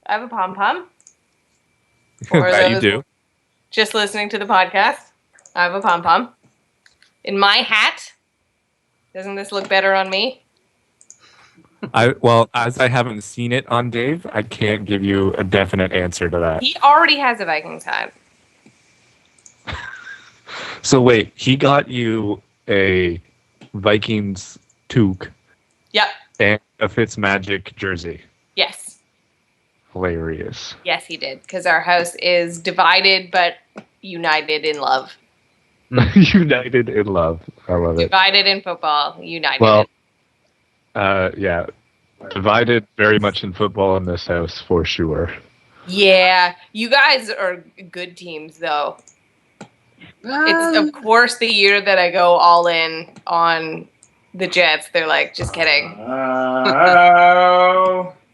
I have a pom-pom. That you do. Just listening to the podcast. I have a pom-pom. In my hat. Doesn't this look better on me? Well, as I haven't seen it on Dave, I can't give you a definite answer to that. He already has a Vikings hat. So wait, he got you a Vikings toque. Yep. And a Fitzmagic jersey. Yes. Hilarious. Yes, he did. Because our house is divided but united in love. United in love. I love it. Divided in football. United. Well, yeah. Divided very much in football in this house, for sure. Yeah. You guys are good teams, though. It's, of course, the year that I go all in on the Jets. They're like, just kidding. They're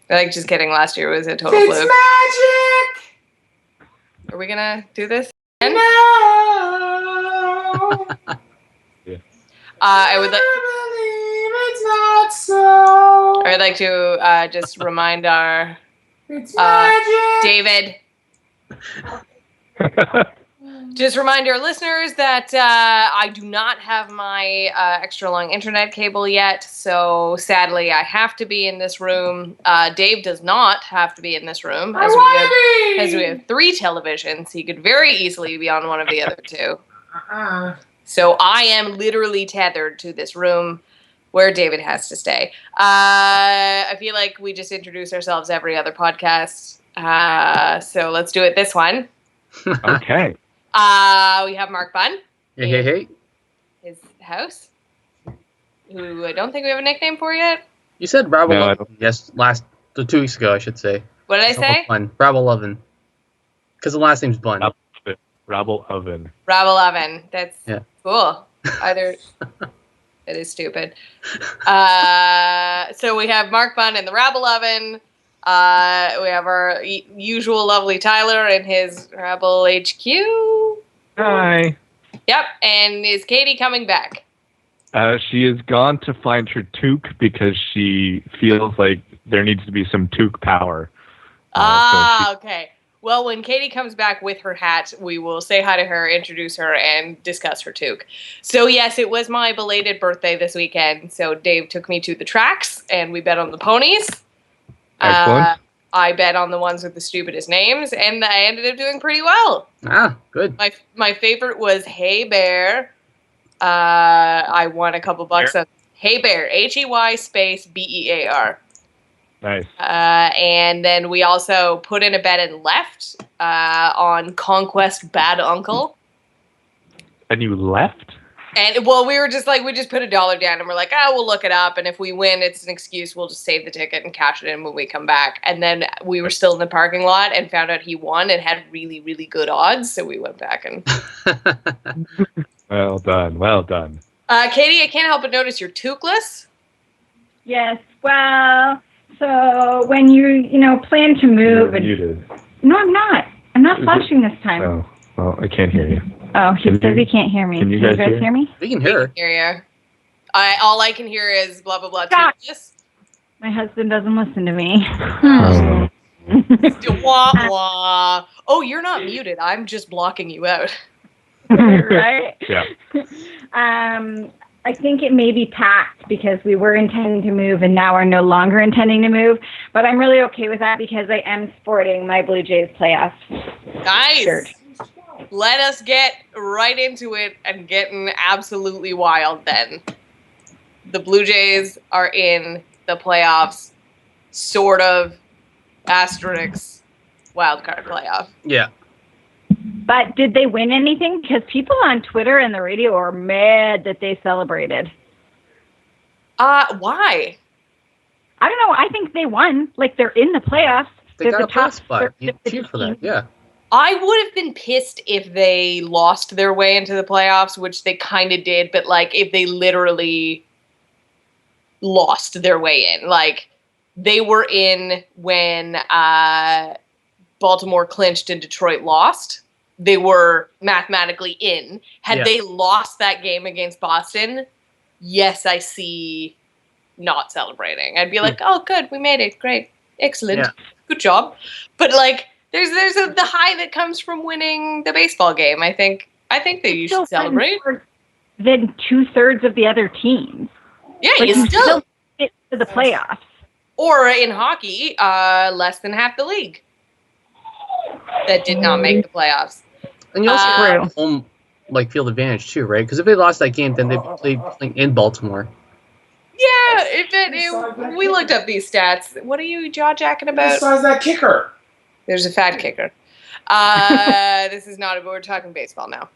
like, just kidding. Last year was a total fluke. It's magic! Are we going to do this? No! Yeah. I would like... It's not so. I would like to just remind our It's magic. David. Just remind our listeners that I do not have my extra long internet cable yet, so sadly I have to be in this room. Dave does not have to be in this room, as we have 3 televisions. He could very easily be on one of the other 2. So I am literally tethered to this room where David has to stay. I feel like we just introduce ourselves every other podcast, so let's do it this one. Okay. We have Mark Bunn. Hey. His house. Who I don't think we have a nickname for yet. You said Rabble No, Oven. Yes, 2 weeks ago, I should say. What did I say? Bun. Rabble Oven. Because the last name's Bun. Rabble Oven. Rabble Oven. That's cool. Either... It is stupid. So we have Mark Bunn in the Rabble Oven. We have our usual lovely Tyler in his Rabble HQ. Hi. Yep. And is Katie coming back? She is gone to find her toque because she feels like there needs to be some toque power. Okay. Well, when Katie comes back with her hat, we will say hi to her, introduce her, and discuss her toque. So, yes, it was my belated birthday this weekend. So Dave took me to the tracks, and we bet on the ponies. Excellent. I bet on the ones with the stupidest names, and I ended up doing pretty well. Ah, good. My favorite was Hey Bear. I won a couple bucks on Hey Bear, HEY space BEAR. Nice. And then we also put in a bet and left on Conquest Bad Uncle. And you left? And, well, we were just like, we just put $1 down and we're like, we'll look it up. And if we win, it's an excuse. We'll just save the ticket and cash it in when we come back. And then we were still in the parking lot and found out he won and had really, really good odds. So we went back and... Well done. Katie, I can't help but notice you're toothless. Yes, well... So when you plan to move... You're muted. No, I'm not. I'm not flashing this time. Oh, well, I can't hear you. Oh, he says he can't hear me. Can you guys hear? hear me? We can hear her. Hear you. All I can hear is blah, blah, blah. Stop. Toothless. My husband doesn't listen to me. Oh. Wah, wah. Oh, you're not muted. I'm just blocking you out. Right? Yeah. I think it may be packed because we were intending to move and now are no longer intending to move. But I'm really okay with that because I am sporting my Blue Jays playoff shirt. Let us get right into it and getting absolutely wild then. The Blue Jays are in the playoffs, sort of, asterisk, wildcard playoff. Yeah. But did they win anything? Because people on Twitter and the radio are mad that they celebrated. Why? I don't know. I think they won. Like, they're in the playoffs. They got a playoff spot. You cheer for that, yeah. I would have been pissed if they lost their way into the playoffs, which they kind of did, but, like, if they literally lost their way in. Like, they were in when Baltimore clinched and Detroit lost. They were mathematically in. Had they lost that game against Boston, yes, I see not celebrating. I'd be like, oh, good, we made it, great. Excellent. Yeah. Good job. But like, there's the high that comes from winning the baseball game. I think that you should celebrate. Than 2/3 of the other teams. Yeah, Like, you still fit to the playoffs. Or in hockey, less than half the league that did not make the playoffs. And you also have home field advantage too, right? Because if they lost that game, then they'd play in Baltimore. Yeah, we looked up these stats. What are you jaw-jacking about? Besides that kicker. There's a fat kicker. This is not. We're talking baseball now.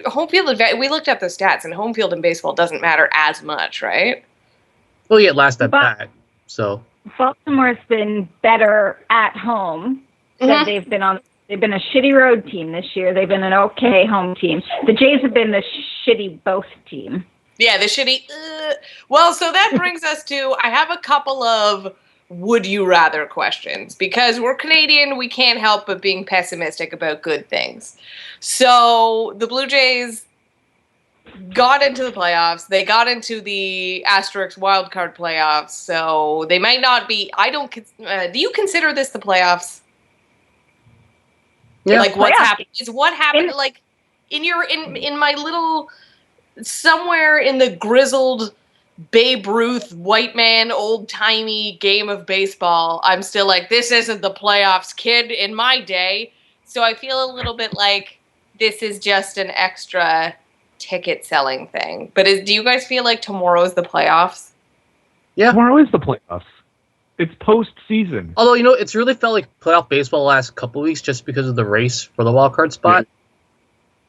Home field advantage. We looked up the stats, and home field in baseball doesn't matter as much, right? Well, yeah, last at bat. So Baltimore's been better at home than they've been on. They've been a shitty road team this year. They've been an okay home team. The Jays have been the shitty both team. Yeah, the shitty. Well, so that brings us to. I have a couple of would you rather questions because we're Canadian. We can't help but being pessimistic about good things. So the Blue Jays got into the playoffs. They got into the asterisk wildcard playoffs. So they might not be. I don't. Do you consider this the playoffs? Yeah. Like what's happened is what happened. Like in my little somewhere in the grizzled Babe Ruth white man old timey game of baseball. I'm still like this isn't the playoffs, kid. In my day, so I feel a little bit like this is just an extra ticket selling thing. But do you guys feel like tomorrow's the playoffs? Yeah, tomorrow is the playoffs. It's postseason. Although, it's really felt like playoff baseball the last couple of weeks just because of the race for the wild card spot.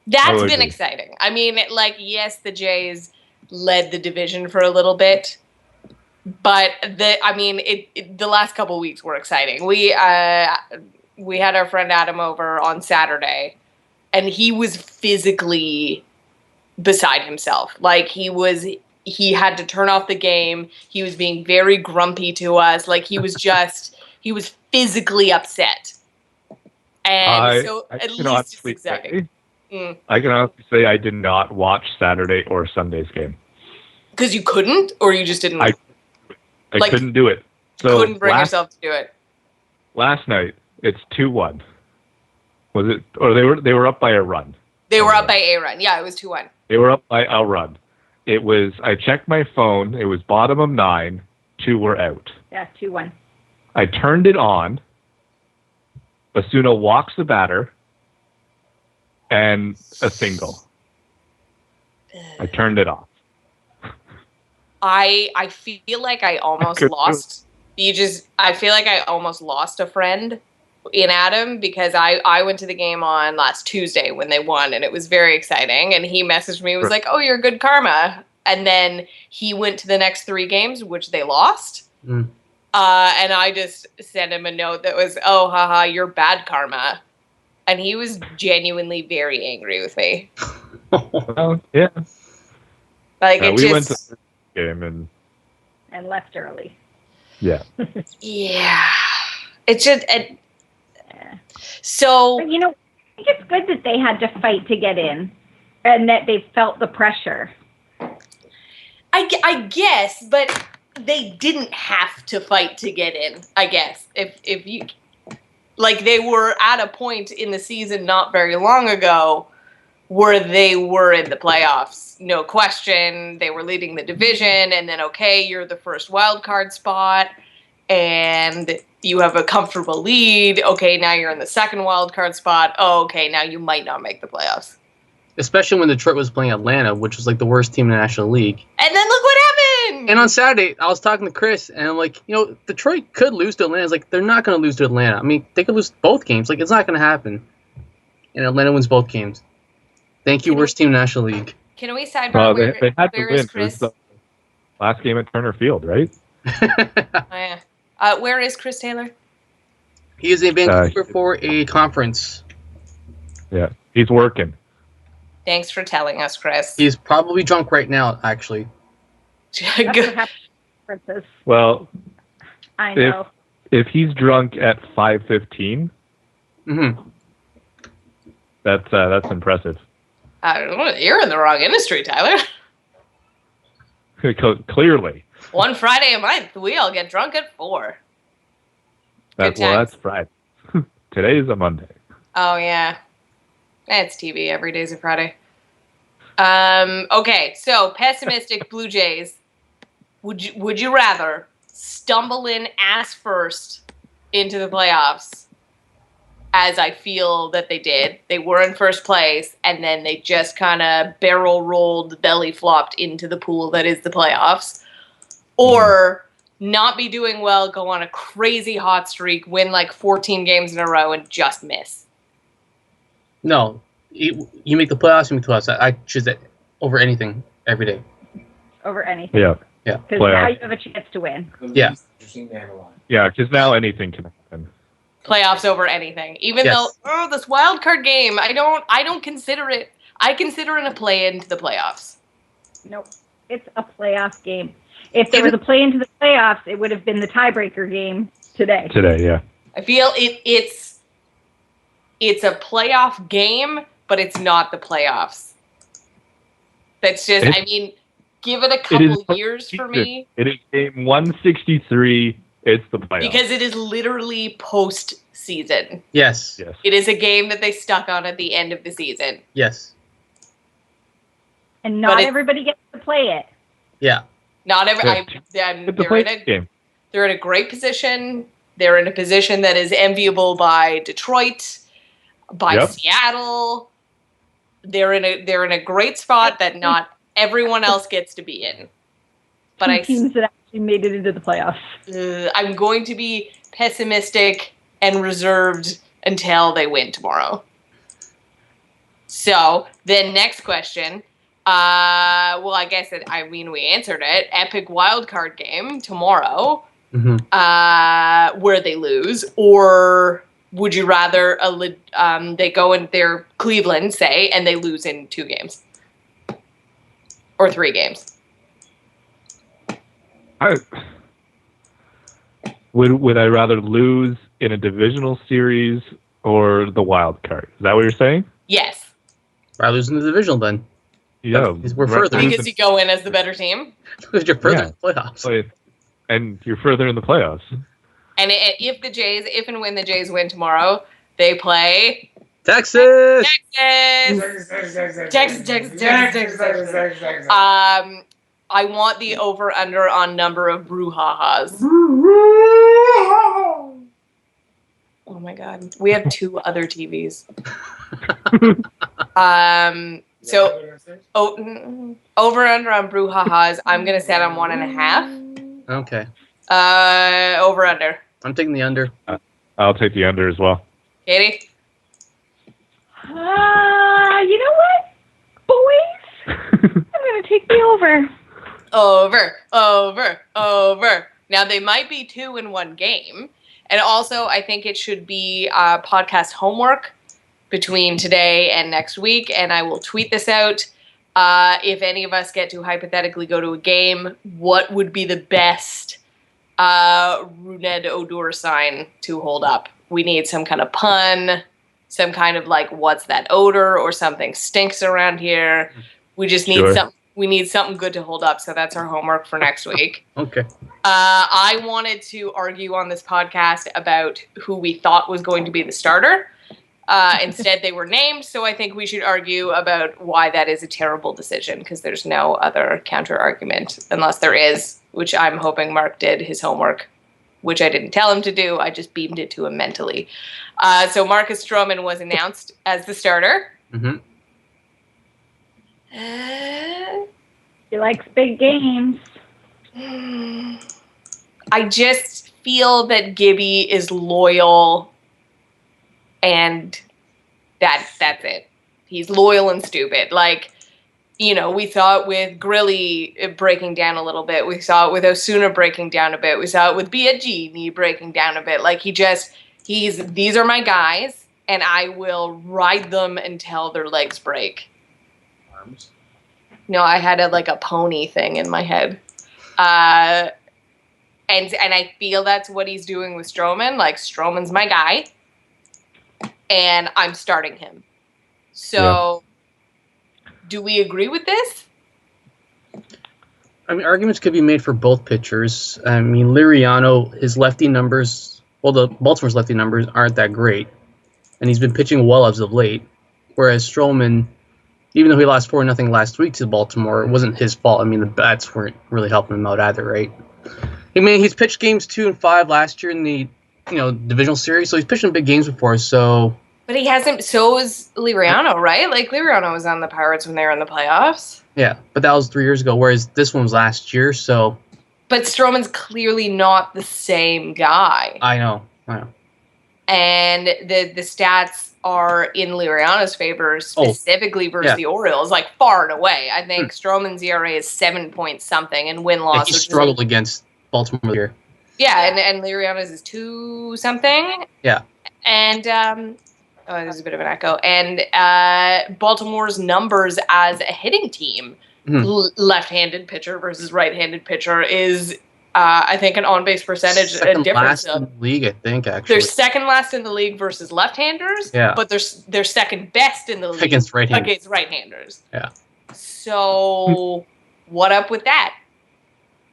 That's been exciting. I mean, yes, the Jays led the division for a little bit, but the last couple of weeks were exciting. We had our friend Adam over on Saturday, and he was physically beside himself. Like he had to turn off the game. He was being very grumpy to us. Like he was physically upset. And at least it's exciting. I can honestly say I did not watch Saturday or Sunday's game. Because you couldn't, or you just didn't? I couldn't do it. So couldn't bring yourself to do it. Last night, it's 2-1. Was it? Or they were up by a run. They were up by a run. Yeah, it was 2-1. They were up by a run. It was. I checked my phone. It was bottom of 9. 2 were out. Yeah, 2-1. I turned it on. Osuna walks the batter. And a single. I turned it off. I feel like I almost lost. I feel like I almost lost a friend in Adam because I went to the game on last Tuesday when they won and it was very exciting. And he messaged me, was like, "Oh, you're good karma." And then he went to the next 3 games, which they lost. And I just sent him a note that was, "Oh, haha, you're bad karma." And he was genuinely very angry with me. Oh, yeah. Like we went to the game and left early. Yeah. Yeah. It's just so. But, I think it's good that they had to fight to get in, and that they felt the pressure. I guess, but they didn't have to fight to get in. I guess if you. Like, they were at a point in the season not very long ago where they were in the playoffs. No question. They were leading the division, and then, okay, you're the first wild card spot, and you have a comfortable lead. Okay, now you're in the second wild card spot. Oh, okay, now you might not make the playoffs. Especially when Detroit was playing Atlanta, which was, the worst team in the National League. And then look what happened! And on Saturday, I was talking to Chris, and I'm like, Detroit could lose to Atlanta. It's like, they're not going to lose to Atlanta. I mean, they could lose both games. Like, it's not going to happen. And Atlanta wins both games. Thank you, worst team in the National League. Can we sidebar? Well, they had to win. Chris? It was the last game at Turner Field, right? Oh, yeah. Where is Chris Taylor? He is in Vancouver for a conference. Yeah, he's working. Thanks for telling us, Chris. He's probably drunk right now, actually. Well, I know. If he's drunk at 5:15, that's impressive. You're in the wrong industry, Tyler. Clearly. One Friday a month, we all get drunk at 4. Good That's times. Friday. Today is a Monday. Oh, yeah. It's TV. Every day's a Friday. Okay, so pessimistic Blue Jays. Would you rather stumble in ass first into the playoffs, as I feel that they did? They were in first place, and then they just kind of barrel rolled, belly flopped into the pool that is the playoffs. Or not be doing well, go on a crazy hot streak, win like 14 games in a row, and just miss. No, you make the playoffs. You make the playoffs. I choose that over anything every day. Over anything. Yeah. Yeah. Because now you have a chance to win. Yeah. Yeah, because now anything can happen. Playoffs over anything. Even Yes. though this wild card game, I don't consider it. I consider it a play into the playoffs. Nope. It's a playoff game. If there was a play into the playoffs, it would have been the tiebreaker game today. Today, yeah. I feel it's a playoff game, but it's not the playoffs. That's just, I mean, give it a couple years for me. It is game 163. It's the playoffs. Because it is literally post-season. Yes. Yes. It is a game that they stuck on at the end of the season. Yes. And not everybody gets to play it. Yeah. Not every. They're in a great position. They're in a position that is enviable by Detroit, by Seattle. They're in a great spot that not everyone else gets to be in. But teams that actually made it into the playoffs. I'm going to be pessimistic and reserved until they win tomorrow. So then, next question. Well, I guess we answered it. Epic wildcard game tomorrow, where they lose, or would you rather they go in their Cleveland, say, and they lose in 2 games or 3 games? Would I rather lose in a divisional series or the wild card? Is that what you're saying? Yes. I lose in the divisional then. Yeah, we're further. Because you go in as the better team? Because you're further in the playoffs. And you're further in the playoffs. And if and when the Jays win tomorrow, they play... Texas! Texas. I want the over-under on number of brouhahas. Oh my god. We have 2 other TVs. So, over-under on brouhahas, I'm going to set on 1.5. Okay. Over-under. I'm taking the under. I'll take the under as well. Katie? You know what, boys? I'm going to take the over. Over. Now, they might be 2 in 1 game. And also, I think it should be podcast homework between today and next week. And I will tweet this out. If any of us get to hypothetically go to a game, what would be the best Runed Odor sign to hold up? We need some kind of pun, some kind of like, what's that odor, or something stinks around here. We just need we need something good to hold up. So that's our homework for next week. Okay. I wanted to argue on this podcast about who we thought was going to be the starter. Instead, they were named. So I think we should argue about why that is a terrible decision, because there's no other counter argument, unless there is, which I'm hoping Mark did his homework, which I didn't tell him to do. I just beamed it to him mentally. So Marcus Stroman was announced as the starter. Mm-hmm. He likes big games. I just feel that Gibby is loyal, and that's it. He's loyal and stupid. Like, you know, we saw it with Grilly breaking down a little bit. We saw it with Osuna breaking down a bit. We saw it with Biagini breaking down a bit. Like, these are my guys, and I will ride them until their legs break. Arms? No, I had a pony thing in my head. And I feel that's what he's doing with Stroman. Like, Stroman's my guy, and I'm starting him. So, do we agree with this? I mean, arguments could be made for both pitchers. I mean, Liriano, his lefty numbers, well, the Baltimore's lefty numbers aren't that great, and he's been pitching well as of late. Whereas Stroman, even though he lost 4-0 last week to Baltimore, it wasn't his fault. I mean, the bats weren't really helping him out either, right? I mean, he's pitched games 2 and 5 last year in the divisional series, so he's pitching big games before. So, but he hasn't. So is Liriano, right? Like Liriano was on the Pirates when they were in the playoffs. yeah, but that was 3 years ago. Whereas this one was last year. So, but Stroman's clearly not the same guy. I know. And the stats are in Liriano's favor, specifically versus the Orioles, like far and away. I think Stroman's ERA is 7 point something, and win-loss. He struggled against Baltimore here. Yeah, and Liriano's is 2 something. Yeah. And there's a bit of an echo. And Baltimore's numbers as a hitting team, left-handed pitcher versus right-handed pitcher, is I think an on-base percentage Second a difference last in the league, I think, actually. They're second last in the league versus left-handers, but they're second best in the league against right-handers. Yeah. So what up with that?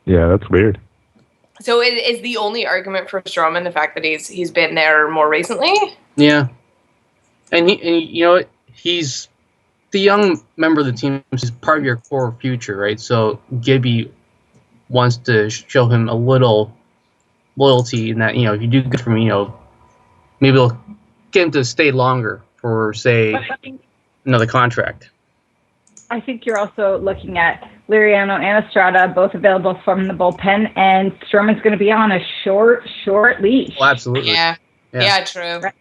Yeah, that's weird. So is the only argument for Stroman the fact that he's been there more recently? Yeah. And he's the young member of the team. He's part of your core future, right? So Gibby wants to show him a little loyalty in that, if you do good for me, maybe they'll get him to stay longer for, say, another contract. I think you're also looking at Liriano and Estrada, both available from the bullpen, and Stroman's going to be on a short leash. Well, absolutely. Yeah, true. Right.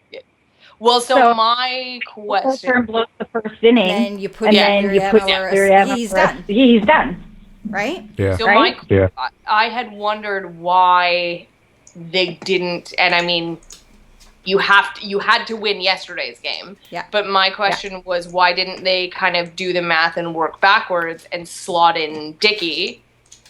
Well, so my question... blows the first inning, and you put Liriano, he's done. He's done. Right? Yeah. So I had wondered why they didn't, and I mean, you had to win yesterday's game. Yeah. But my question was, why didn't they kind of do the math and work backwards and slot in Dickey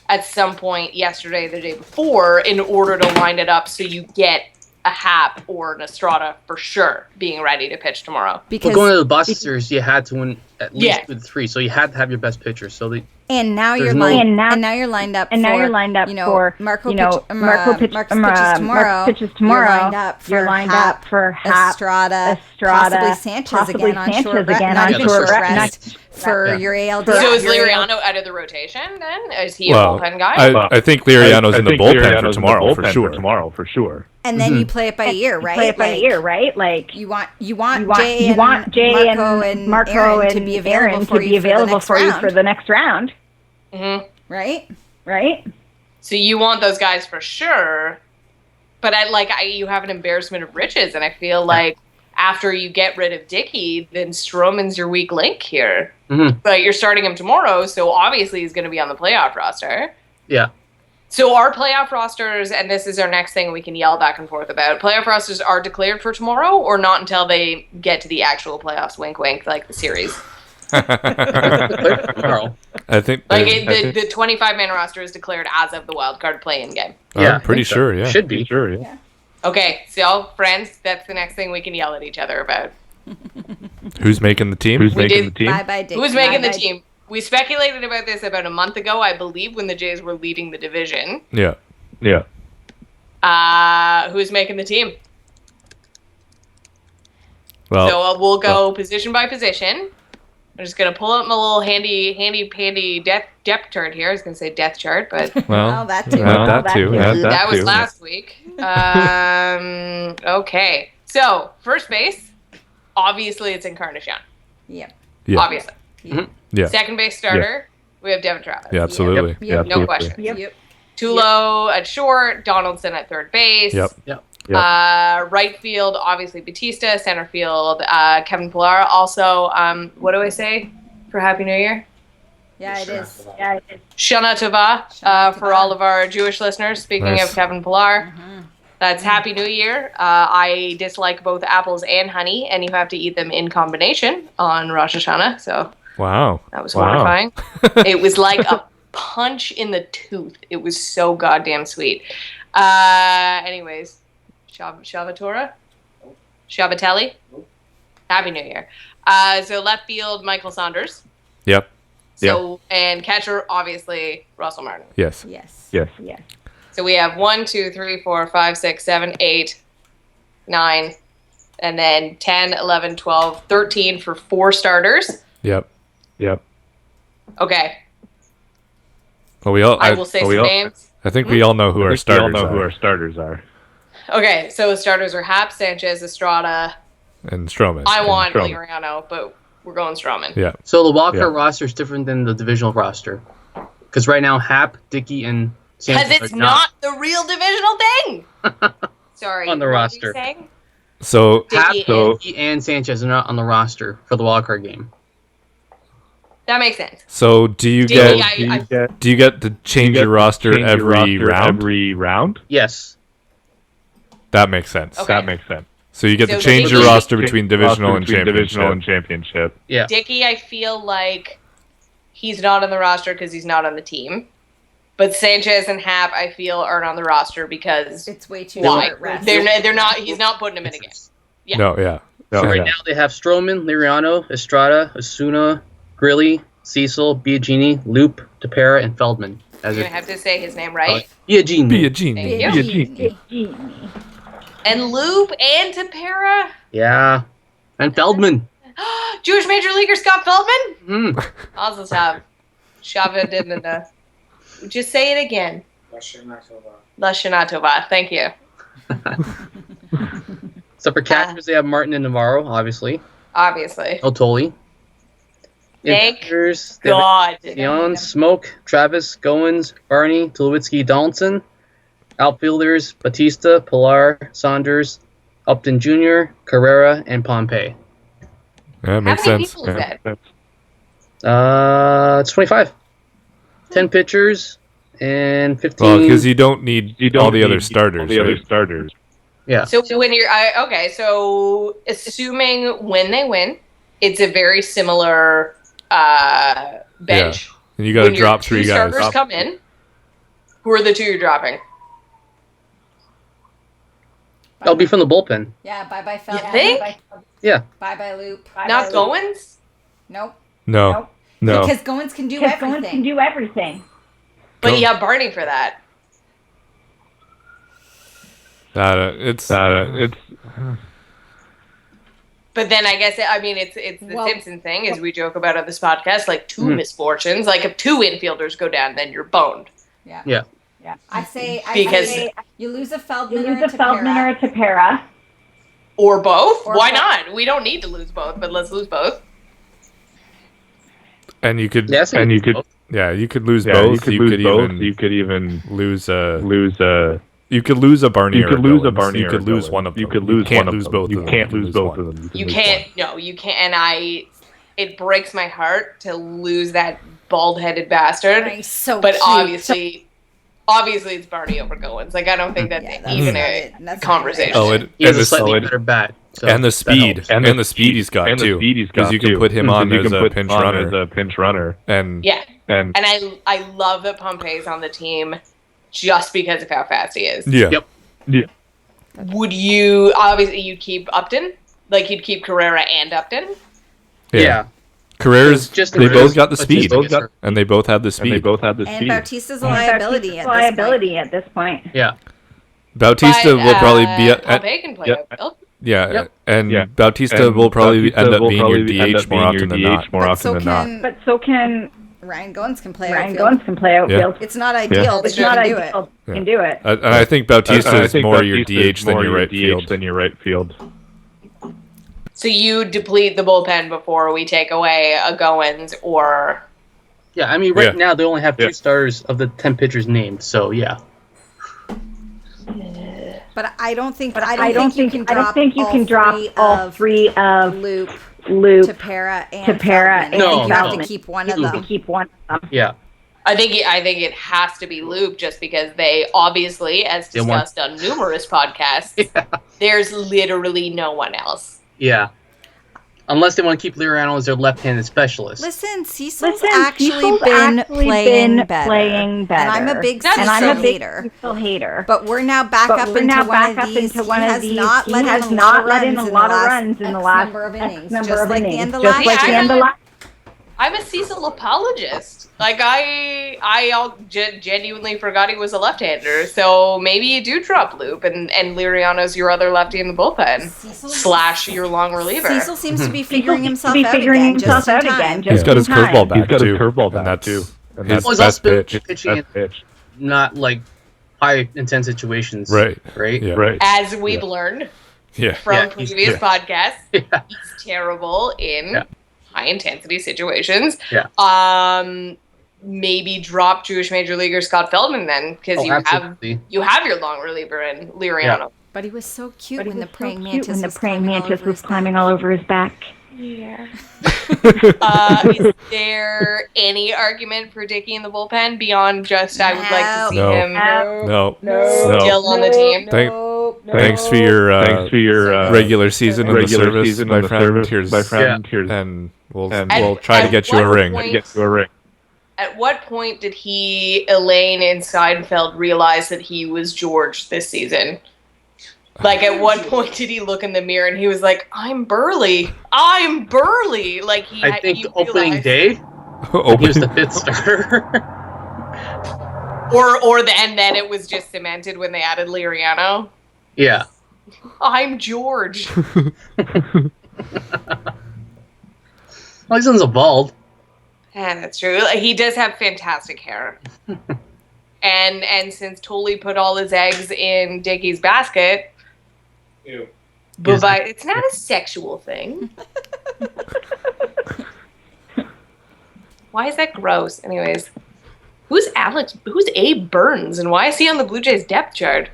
at some point yesterday, the day before, in order to line it up so you get a Hap or an Estrada for sure being ready to pitch tomorrow? Because going to the Boston series, you had to win at least with 3, so you had to have your best pitcher. So and now you're lined up. Marco pitches tomorrow. You're lined up for Hap, Estrada, possibly Sanchez again on short rest for your ALD. So is Liriano out of the rotation then? Is he a bullpen guy? I think Liriano's in the bullpen for tomorrow for sure. And then you play it by ear, right? Like you want Jay and Marco and Aaron to be available for you for the next round. Mm-hmm. Right. So you want those guys for sure, but you have an embarrassment of riches, and I feel like after you get rid of Dickey, then Stroman's your weak link here. Mm-hmm. But you're starting him tomorrow, so obviously he's going to be on the playoff roster. Yeah. So our playoff rosters, and this is our next thing we can yell back and forth about, playoff rosters are declared for tomorrow or not until they get to the actual playoffs, wink, wink, like the series? Tomorrow. I think the 25-man roster is declared as of the wild card play-in game. Yeah, I'm pretty sure. Yeah, should be sure. Yeah. Okay, so friends, that's the next thing we can yell at each other about. Who's making the team? Who's making the team? We speculated about this about a month ago, I believe, when the Jays were leading the division. Yeah. Who's making the team? Well, so we'll go position by position. I'm just going to pull up my little handy depth chart here. I was going to say death chart, but... that too. That was last week. Okay. So, first base, obviously it's Encarnacion. Yep. Yeah. Obviously. Mm-hmm. Yeah. Second base starter, we have Devin Travis. Yeah, absolutely. Yep. No question. Yep. Tulo at short, Donaldson at third base. Yep. Right field, obviously Batista. Center field, Kevin Pillar. Also, what do I say for Happy New Year? Yeah, it is. Shana Tova for all of our Jewish listeners. Speaking of Kevin Pillar. Mm-hmm. That's Happy New Year. I dislike both apples and honey, and you have to eat them in combination on Rosh Hashanah. So wow, that was horrifying. It was like a punch in the tooth. It was so goddamn sweet. Anyways, Shavatelli. Happy New Year. So left field, Michael Saunders. Yep. So, and catcher, obviously, Russell Martin. Yes. So we have 1, 2, 3, 4, 5, 6, 7, 8, 9, and then 10, 11, 12, 13 for 4 starters. Yep. Okay. Well, I will say some names. I think we all know who our starters are. Okay, so the starters are Hap, Sanchez, Estrada, and Stroman. I want Liriano, but we're going Stroman. Yeah. So the wildcard roster is different than the divisional roster. Because right now, Hap, Dickey, and Sanchez because it's not the real divisional thing. Sorry. On the roster. What were you saying? So Hap, Dickey, and Sanchez are not on the roster for the wildcard game. That makes sense. So do you get to change your roster every round? Yes. That makes sense. Okay. So you get to change your roster between divisional and championship. Yeah. Dickey, I feel like he's not on the roster because he's not on the team. But Sanchez and Hap, I feel, aren't on the roster because it's way too short rest. They're not. He's not putting them in again. Yeah. No, yeah. So right now they have Stroman, Liriano, Estrada, Osuna, Grilly, Cecil, Biagini, Loop, Tepera, and Feldman. You're gonna have to say his name right. Biagini. And Loop and Tepera. Yeah, and Feldman. Jewish Major Leaguer Scott Feldman. Mm. Also have Shava didn't. Just say it again. Lashana Tova. Thank you. So for catchers, they have Martin and Navarro, obviously. Otoli. Thank God. Sion, Smoke, Travis, Goins, Barney, Tulowitzki, Donaldson. Outfielders, Batista, Pilar, Saunders, Upton Jr., Carrera, and Pompey. Yeah, makes How many sense. people is that? It's 25. 10 pitchers and 15. Well, because you don't need all the other starters. Yeah. So when you're so assuming when they win, it's a very similar bench. Yeah. And you got to drop 3 guys. Starters come in. Who are the 2 you're dropping? I'll be from the bullpen. Yeah, bye Feldman. You think? Yeah. Bye Loop. Not Goins? Nope. No. Because Goins can do everything. But you have Barney for that. It's But then I guess it's the Simpson thing, as we joke about on this podcast, like 2 misfortunes. Like if 2 infielders go down, then you're boned. Yeah. I say you lose a Feldman or a Tepera. Or both. Why not? We don't need to lose both, but let's lose both. And you could lose both. You could lose both. You could even lose you could lose a Barney. You could lose a Barney. You could lose one of them. You can't lose both. You can't lose both of them. You can't. No, you can't. And it breaks my heart to lose that bald-headed bastard. He's so but cute. Obviously, it's Barney over Goins. Like I don't think that's even a conversation. He has a slightly better bat. So and the speed, and the speed he's got too. Because you can put him on as a pinch runner. And I love that Pompey's on the team just because of how fast he is. Yeah. Yep. Would you obviously you'd keep Upton? Like you'd keep Carrera and Upton? Yeah. Carrera's they both got the speed, and they both have the speed. And Bautista's a liability at this point. Yeah. Bautista will probably be Pompey can play outfield. Yeah, and Bautista will probably end up being your DH more often than not. But so can Ryan Goins can play outfield. It's not ideal, but you can do it. And I think Bautista is more your DH than your right field. So you deplete the bullpen before we take away a Goins or... Yeah, I mean, right now they only have 2 starters of the 10 pitchers named, so yeah. But I don't think you can drop all 3 of Loop, Tepera, and Feldman. No, you have to keep one of them. Yeah. I think it has to be Loop just because they obviously, as discussed on numerous podcasts, there's literally no one else. Yeah. Unless they want to keep Liriano as their left-handed specialist. Listen, Cecil's actually been playing better. And I'm a big Cecil hater. But we're now back up into one of these. He has not let in a lot of runs in the last number of innings. Just like the end of last year. I'm a Cecil apologist. Like, I genuinely forgot he was a left-hander, so maybe you do drop Loop, and Liriano's your other lefty in the bullpen, / your long reliever. Cecil seems to be figuring himself out again. He's got his curveball back, He's got his too. curveball back, And that's too. his Well, best pitch. pitching not like high intense situations. Right. Yeah. Right. As we've learned from previous podcasts, he's terrible in high-intensity situations. Yeah. Maybe drop Jewish Major Leaguer Scott Feldman then, because you have your long reliever in Liriano. Yeah. But he was so cute when the praying mantis was climbing all over his back. Yeah. Is there any argument for Dickey in the bullpen beyond just I would like to see him still on the team? Thanks for your regular season in the service, my friend. Here's and we'll try to get you a ring. At what point did Elaine and Seinfeld realize that he was George this season? Like, at what point did he look in the mirror and he was like, I'm Burley. Like, I think opening day, he was the fifth starter. And then it was just cemented when they added Liriano. Yeah. I'm George. Well, he's a bald. Yeah, that's true. He does have fantastic hair. and since Tolley put all his eggs in Dickey's basket, but it's not a sexual thing. Why is that gross? Anyways, who's Abe Burns, and why is he on the Blue Jays depth chart?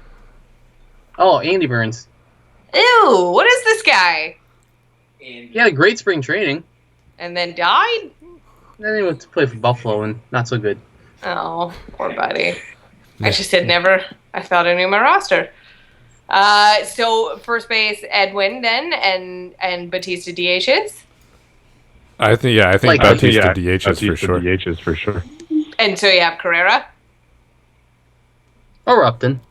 Oh, Andy Burns. Ew, what is this guy? He had a great spring training. And then died? Then he went to play for Buffalo, and not so good. Oh, poor buddy. I just had never... I thought I knew my roster. So, first base, Edwin, then, and Batista DHs? I think Batista DHs for sure. And so you have Carrera? Or Upton.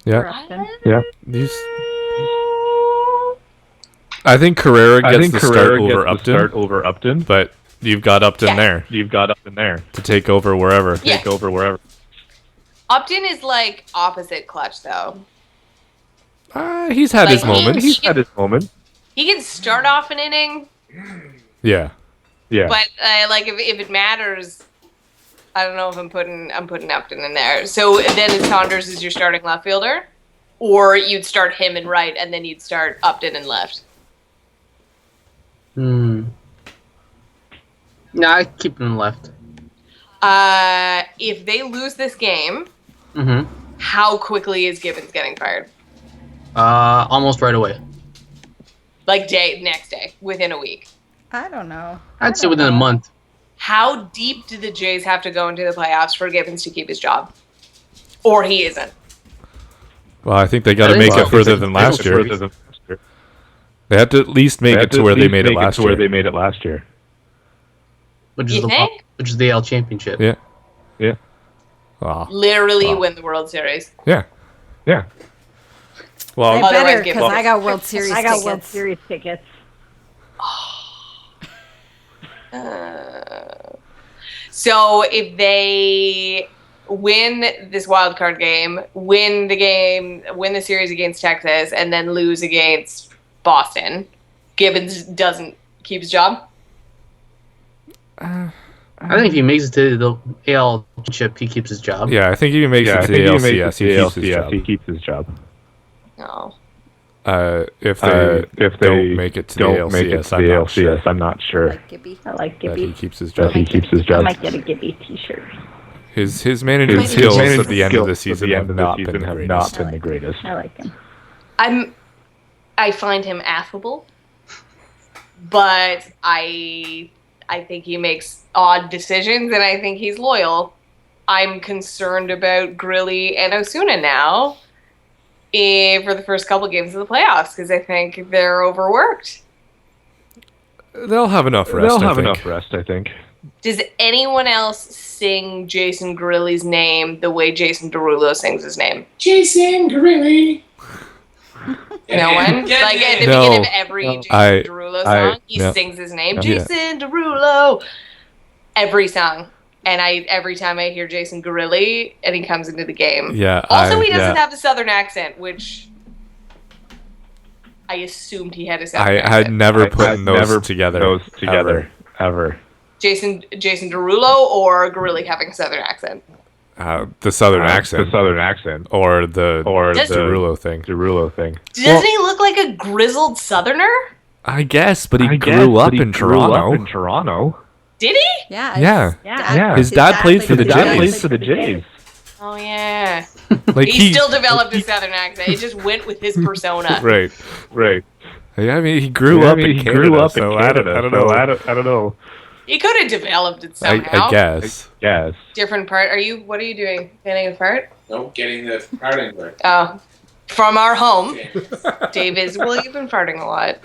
Yeah. I think Carrera gets the start over Upton, but you've got Upton there. To take over wherever. Upton is like opposite Clutch, though. He's had his moments. He can start off an inning. Yeah. But if it matters, I don't know if I'm putting Upton in there. So then Saunders is your starting left fielder, or you'd start him in right, and then you'd start Upton in left. No, I keep him left. If they lose this game, Mm-hmm. How quickly is Gibbons getting fired? Almost right away. Like next day, within a week. I don't know. I'd say within a month. How deep do the Jays have to go into the playoffs for Gibbons to keep his job? Or he isn't? Well, I think they got to make it further than last year. They have to at least make it to where they made it last year. Which is the AL Championship. Yeah. Wow. Literally win the World Series. Yeah. Well, I better because I got World Series tickets. So if they win this wild card game, win the series against Texas, and then lose against Boston, Gibbons doesn't keep his job? I think if he makes it to the AL Championship, he keeps his job. Yeah, I think if he makes it to the ALCS, he keeps his job. No. If they don't make it to the ALCS, I'm not sure. I like Gibby. He keeps his job. I might get a Gibby t-shirt. His management skills at the end of the season have not been the greatest. I like him. I find him affable, but I think he makes odd decisions, and I think he's loyal. I'm concerned about Grilly and Osuna now for the first couple games of the playoffs because I think they're overworked. They'll have enough rest, I think. Does anyone else sing Jason Grilly's name the way Jason Derulo sings his name? Jason Grilly. No one? Like at the beginning of every Jason Derulo song, he sings his name. Jason Derulo. Every song. And every time I hear Jason Gurilli, and he comes into the game. Yeah. Also, he doesn't have a southern accent, which I assumed he had a southern accent. I had never put those together. Ever. Jason Derulo or Gurilli having a southern accent? The southern accent. The southern accent. Or the Derulo thing. Doesn't he look like a grizzled southerner? I guess, but he grew up in Toronto. Did he? Yeah. His dad played for the Jays. Oh, yeah. Like he still developed a southern accent. He just went with his persona. Right. Yeah, I mean, he grew up in Canada, so I don't know. He could have developed it somehow. I guess. Different part. What are you doing? Getting a part? No, getting the farting part. Oh. From our home. Dave is, you've been farting a lot.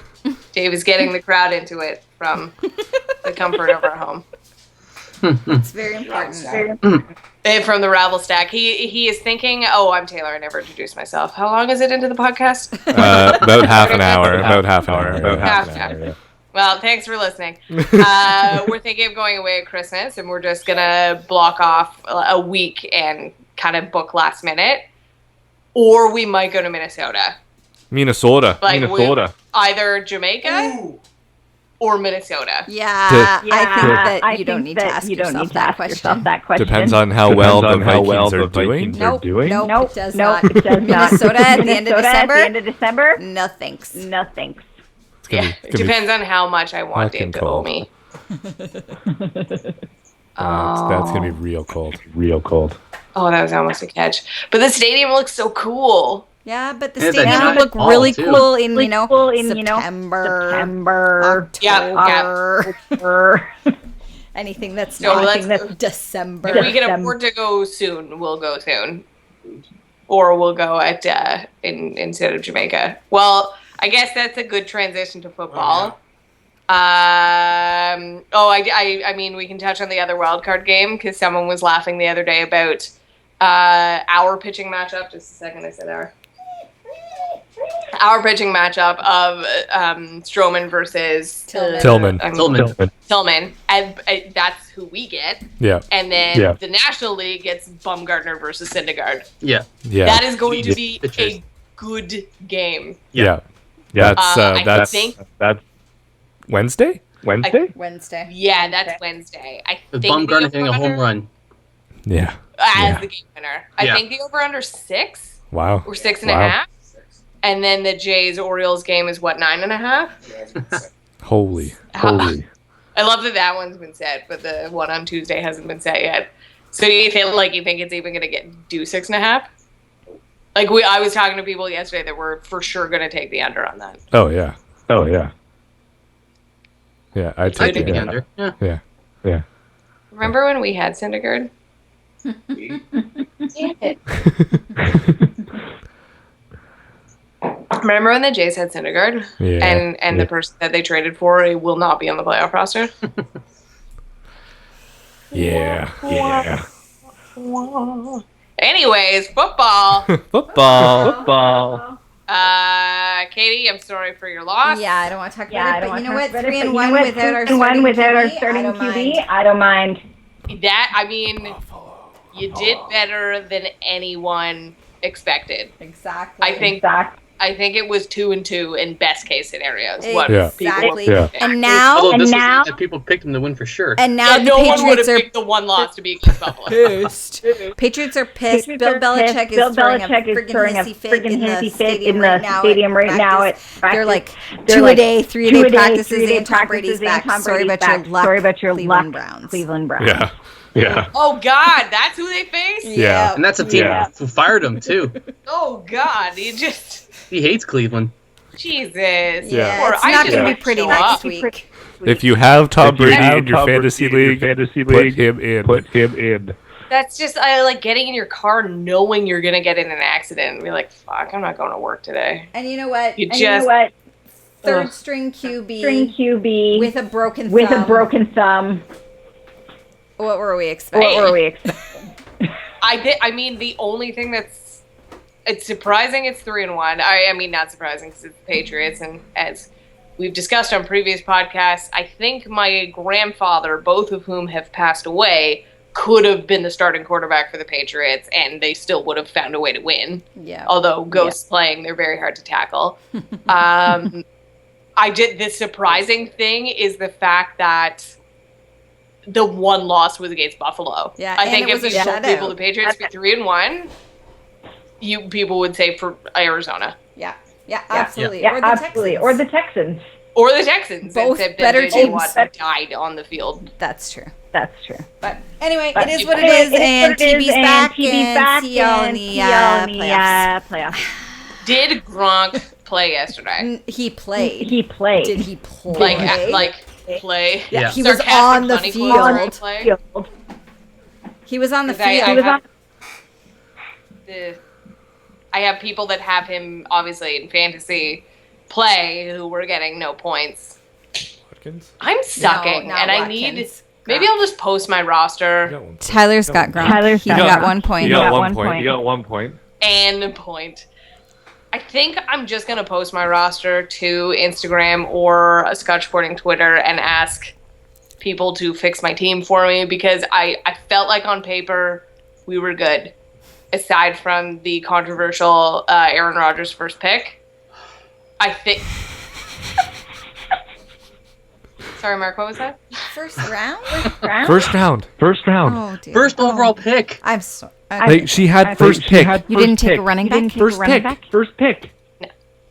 Dave is getting the crowd into it from the comfort of our home. It's very important. And from the Ravel Stack. He is thinking, I'm Taylor, I never introduced myself. How long is it into the podcast? About half an hour. Yeah. Well, thanks for listening. We're thinking of going away at Christmas, and we're just going to block off a week and kind of book last minute. Or we might go to Minnesota. Either Jamaica or Minnesota. Yeah, I think that you don't need to ask yourself that question. Depends on how well the Vikings are doing. Nope, it does not. Minnesota at the end of December? No thanks. It depends on how much I want Dave to owe me. That's going to be real cold. Oh, that was almost a catch. But the stadium looks so cool. Yeah, but the stadium will look really cool in, September, October. Anything that's December. If we can afford to go soon, we'll go soon. Or we'll go at instead of Jamaica. Well, I guess that's a good transition to football. I mean, we can touch on the other wildcard game because someone was laughing the other day about our pitching matchup. Just a second, I said our. Our pitching matchup of Stroman versus Tillman. And that's who we get. Yeah. And then the National League gets Bumgarner versus Syndergaard. Yeah. That is going to be a good game. Yeah. That's Wednesday? Wednesday. Yeah, that's Wednesday. I think Bumgarner hitting a home run. Yeah. As the game winner. I think the over under 6. Wow. Or 6.5. And then the Jays-Orioles game is what, 9.5? Holy. I love that one's been set, but the one on Tuesday hasn't been set yet. So do you think it's even going to do 6.5? Like I was talking to people yesterday that were for sure going to take the under on that. Oh yeah. Yeah, I'd take the under. Yeah. Remember when we had Syndergaard? Damn it. Remember when the Jays had Syndergaard? Yeah. And the person that they traded for will not be on the playoff roster? Yeah. Anyways, football. Football. Katie, I'm sorry for your loss. Yeah, I don't want to talk about it, but you know what? 3-1 without our starting QB. I don't mind. That, I mean, you did better than anyone expected. Exactly. I think it was 2-2 in best case scenarios. Exactly. Yeah. And now, people picked them to win for sure. And now no one would have picked the one loss to be against Buffalo. Pissed. Patriots are pissed. Bill Belichick is throwing a friggin' hissy fit in the stadium right now. They're like 2 a day, 3 a day practices, and Tom Brady's back. Sorry about your luck, Cleveland Browns. Yeah. Oh God, that's who they face? Yeah. And that's a team who fired him too. Oh God, he hates Cleveland. Jesus. Yeah. It's not going to be pretty next week. If you have Tom Brady in your fantasy league, put him in. That's just like getting in your car knowing you're going to get in an accident and be like, fuck, I'm not going to work today. And you know what? Third string QB with a broken thumb. What were we expecting? I mean, the only thing that's It's surprising it's 3-1. I mean, not surprising because it's the Patriots, and as we've discussed on previous podcasts, I think my grandfather, both of whom have passed away, could have been the starting quarterback for the Patriots, and they still would have found a way to win. Yeah. Although ghosts playing, they're very hard to tackle. The surprising thing is the fact that the one loss was against Buffalo. Yeah, I think if you told people the Patriots be 3-1, people would say for Arizona. Yeah, absolutely. Yeah, absolutely. Or the Texans. Or the Texans. Both better teams. Died on the field. That's true. But anyway, it is what it is, and TB's back, and see y'all in the playoffs. Did Gronk play yesterday? He played. He played. Did he play? Like play? Yeah, he was on the field. He was on the field. I have people that have him, obviously, in fantasy play who were getting no points. Watkins? I'm sucking, and I need... Maybe I'll just post my roster. Tyler's got Gronk. He got 1 point. He got 1 point. He got 1 point. And a point. I think I'm just going to post my roster to Instagram or a Scotch Sporting Twitter and ask people to fix my team for me, because I felt like on paper we were good, aside from the controversial Aaron Rodgers first pick. I think... Sorry, Mark, what was that? First round? First round. Oh, dear. First overall pick. I'm sorry. She had first pick. You didn't take a running back? First pick. No.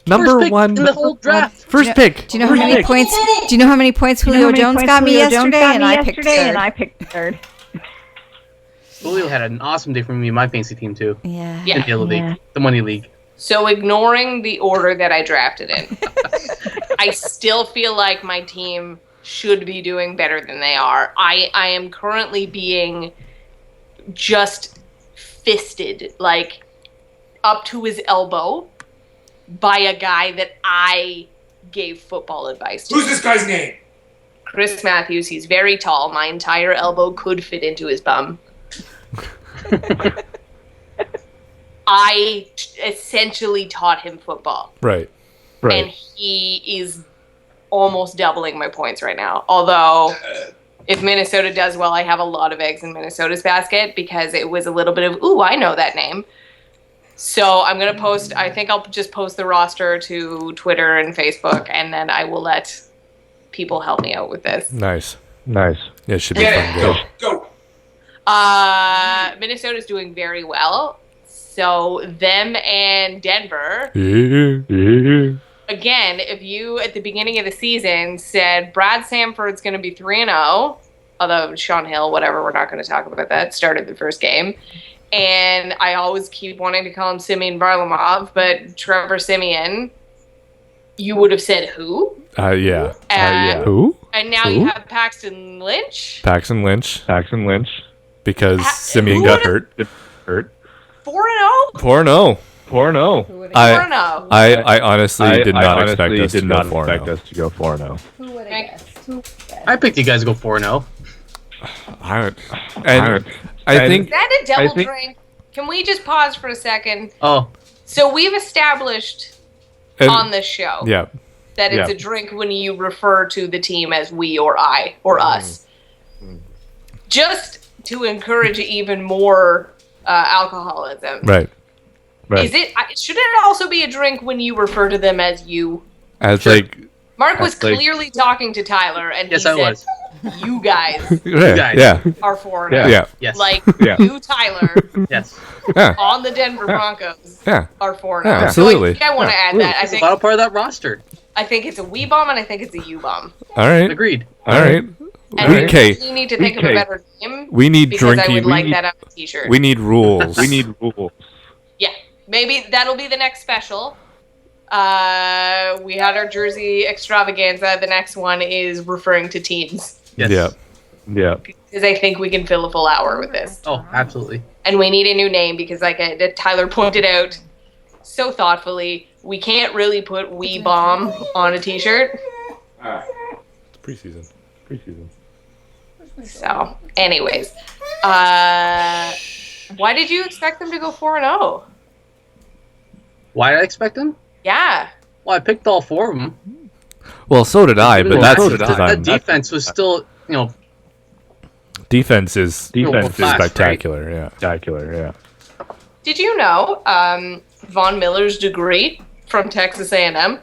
Number pick one in the whole draft. First pick. Do you know how many points? Do you know how many points Julio Jones got me yesterday? And I picked third. Julio had an awesome day for me in my fantasy team too. Yeah. In the other league, the money league. So ignoring the order that I drafted in, I still feel like my team should be doing better than they are. I am currently being just fisted, like up to his elbow, by a guy that I gave football advice to. Who's this guy's name? Chris Matthews. He's very tall. My entire elbow could fit into his bum. I essentially taught him football. Right. And he is almost doubling my points right now. Although, if Minnesota does well, I have a lot of eggs in Minnesota's basket, because it was a little bit of, ooh, I know that name. So I'm going to post, I think I'll just post the roster to Twitter and Facebook, and then I will let people help me out with this. Nice. Nice. Yeah, it should be fun. Go. Minnesota's doing very well. So them and Denver. Again, if you at the beginning of the season said Brad Samford's going to be 3-0, although Sean Hill, whatever, we're not going to talk about that, started the first game. And I always keep wanting to call him Simeon Varlamov, but Trevor Simeon, you would have said who? Yeah. Who? And now you have Paxton Lynch. Paxton Lynch. Because Simeon who got hurt. 4-0? 4-0. 4-0. I honestly did not expect us to go 4-0. Who would have guessed? I picked you guys to go 4-0. I think... Is that a double drink? Can we just pause for a second? Oh. So we've established on this show that it's a drink when you refer to the team as we or I or us. Just to encourage even more alcoholism. Right. Is it? Should it also be a drink when you refer to them as you? As Mark was clearly talking to Tyler, and he said, "You guys, are 4-0. Yeah. Yes. Like you, Tyler. Yes. On the Denver Broncos. Are 4-0. Yeah, absolutely. So I want to add that. I think it's a part of that roster. I think it's a we bomb, and I think it's a you bomb. All right. Agreed. All right. And you need to think of a better name. We need drinking. I would like that on a t-shirt. We need rules. Yeah. Maybe that'll be the next special. We had our jersey extravaganza. The next one is referring to teams. Yes. Yeah. Because I think we can fill a full hour with this. Oh, absolutely. And we need a new name because, like Tyler pointed out so thoughtfully, we can't really put "We Bomb" on a t-shirt. It's preseason. So, anyways, why did you expect them to go 4-0? Why did I expect them? Yeah. Well, I picked all 4 of them. Well, so did I, but that's that defense was still, defense is spectacular. Right? Yeah, spectacular. Yeah. Did you know Von Miller's degree from Texas A&M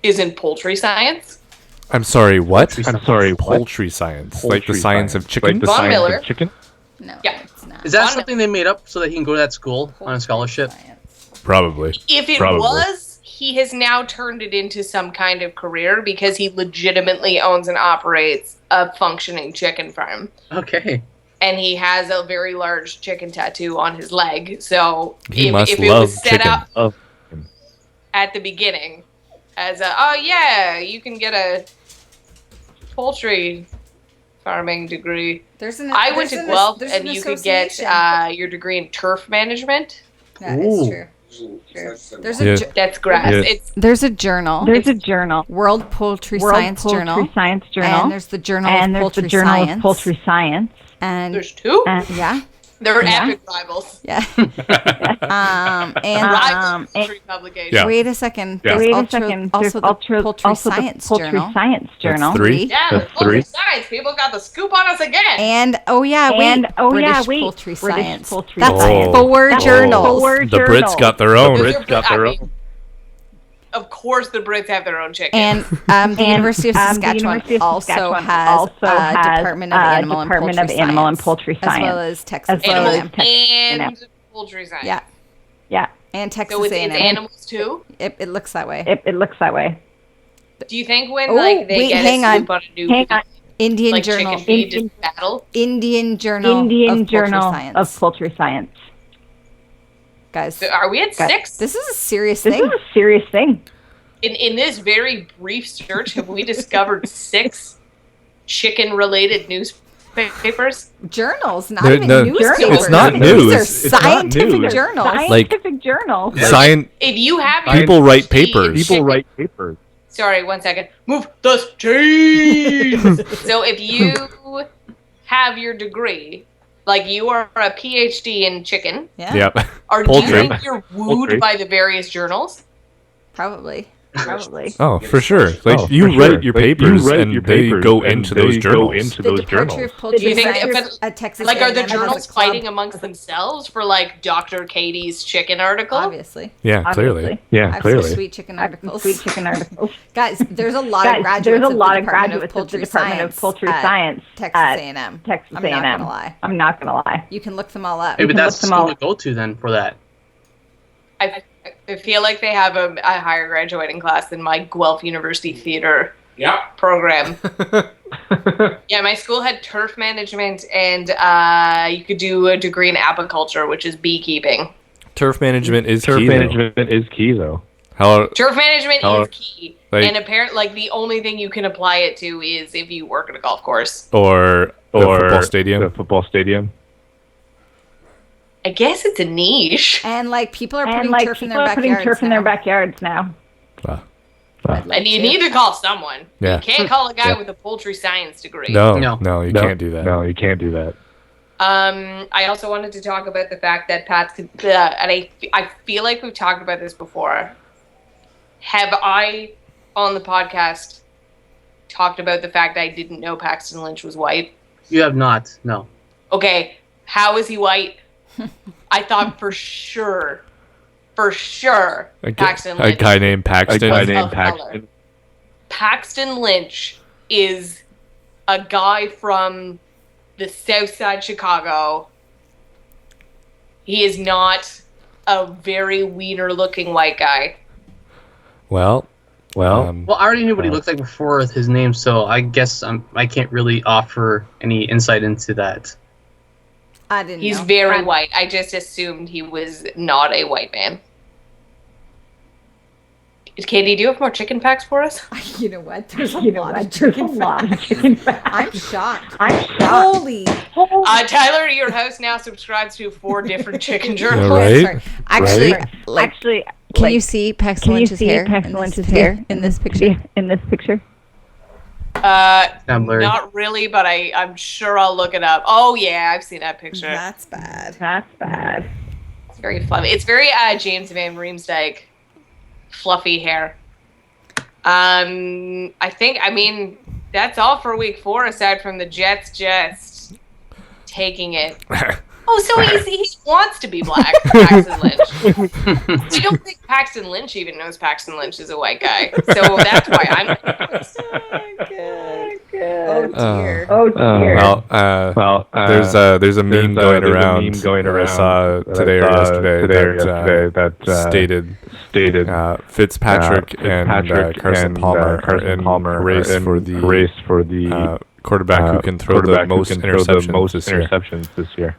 is in poultry science? I'm sorry, what? Poultry science. Like the science of chicken? Von Miller. Chicken? No, yeah. It's not. Is that something they made up so that he can go to that school on a scholarship? Probably. If it was, he has now turned it into some kind of career because he legitimately owns and operates a functioning chicken farm. Okay. And he has a very large chicken tattoo on his leg. So he if it was set up at the beginning as you can get a poultry farming degree. I went to Guelph and you could get your degree in turf management. That is true. That's grass. Yeah. There's a journal. World Poultry Science Journal. And there's the Journal of Poultry Science. And there's 2? Yeah. They're epic rivals. Yeah. Rival poultry publication. Yeah. Wait a second. Yeah. There's also the Poultry Science Journal. That's 3? Yeah, the poultry science. People got the scoop on us again. And British Poultry Science. That's Science. 4 journals. The Brits got their own. Of course, the Brits have their own chicken. And the University of Saskatchewan also has a Department of Animal and Poultry Science, as well as Texas A&M. And poultry science. Yeah. And Texas A&M. So animals too? It looks that way. Do you think when they get a scoop on a new Indian Journal Indian Journal of Poultry Science. Guys, are we at 6? This is a serious thing. In this very brief search, have we discovered 6 chicken-related newspapers? Journals, not even newspapers. It's not news. These are scientific journals. Scientific journals. If you have people write papers. Sorry, 1 second. Move the cheese. So if you have your degree, like you are a PhD in chicken. Yeah. Yep. Do you think you're wooed by the various journals? Probably. Oh, for sure. Like you write your papers and they go into those journals. The Department of Poultry Science at Texas like, are the A&M journals fighting amongst themselves for like Dr. Katie's chicken article? Obviously. Yeah, clearly. I have some sweet chicken articles. Guys, there's a lot of graduates of the Department of Poultry Science Texas A&M. I'm not gonna lie. You can look them all up. Maybe that's the school to go to then for that. I feel like they have a higher graduating class than my Guelph University theater program. Yeah, my school had turf management, and you could do a degree in apiculture, which is beekeeping. Turf management is key, though. Turf management is key. And apparently, the only thing you can apply it to is if you work at a golf course. Or football stadium. I guess it's a niche. And people are putting turf in their backyards now. Wow. And you need to call someone. Yeah. You can't call a guy with a poultry science degree. No, you can't do that. No, you can't do that. I also wanted to talk about the fact that and I feel like we've talked about this before. Have I, on the podcast, talked about the fact I didn't know Paxton Lynch was white? You have not, no. Okay, how is he white? I thought for sure, Paxton Lynch. A guy named Paxton. Paxton Lynch is a guy from the South Side Chicago. He is not a very wiener-looking white guy. Well, I already knew what he looked like before with his name, so I guess I can't really offer any insight into that. I didn't know. He's very white. I just assumed he was not a white man. Katie, do you have more chicken facts for us? You know what? There's a lot of chicken facts. I'm shocked. Holy. Tyler, your host now subscribes to 4 different chicken journals. Right? Actually, can you see Paxton Lynch's hair in this picture? Not really, but I'm sure I'll look it up. Oh yeah, I've seen that picture. That's bad. That's bad. It's very fun. It's very James Van Riemsdyk. fluffy hair. I mean, that's all for week 4, aside from the Jets just taking it. Oh, so he wants to be black, Paxton Lynch. I don't think Paxton Lynch even knows Paxton Lynch is a white guy. So that's why I'm... Oh dear. There's a meme going around. I saw today or yesterday that stated Fitzpatrick and Carson Palmer are in race for the quarterback who can throw the most interceptions this year.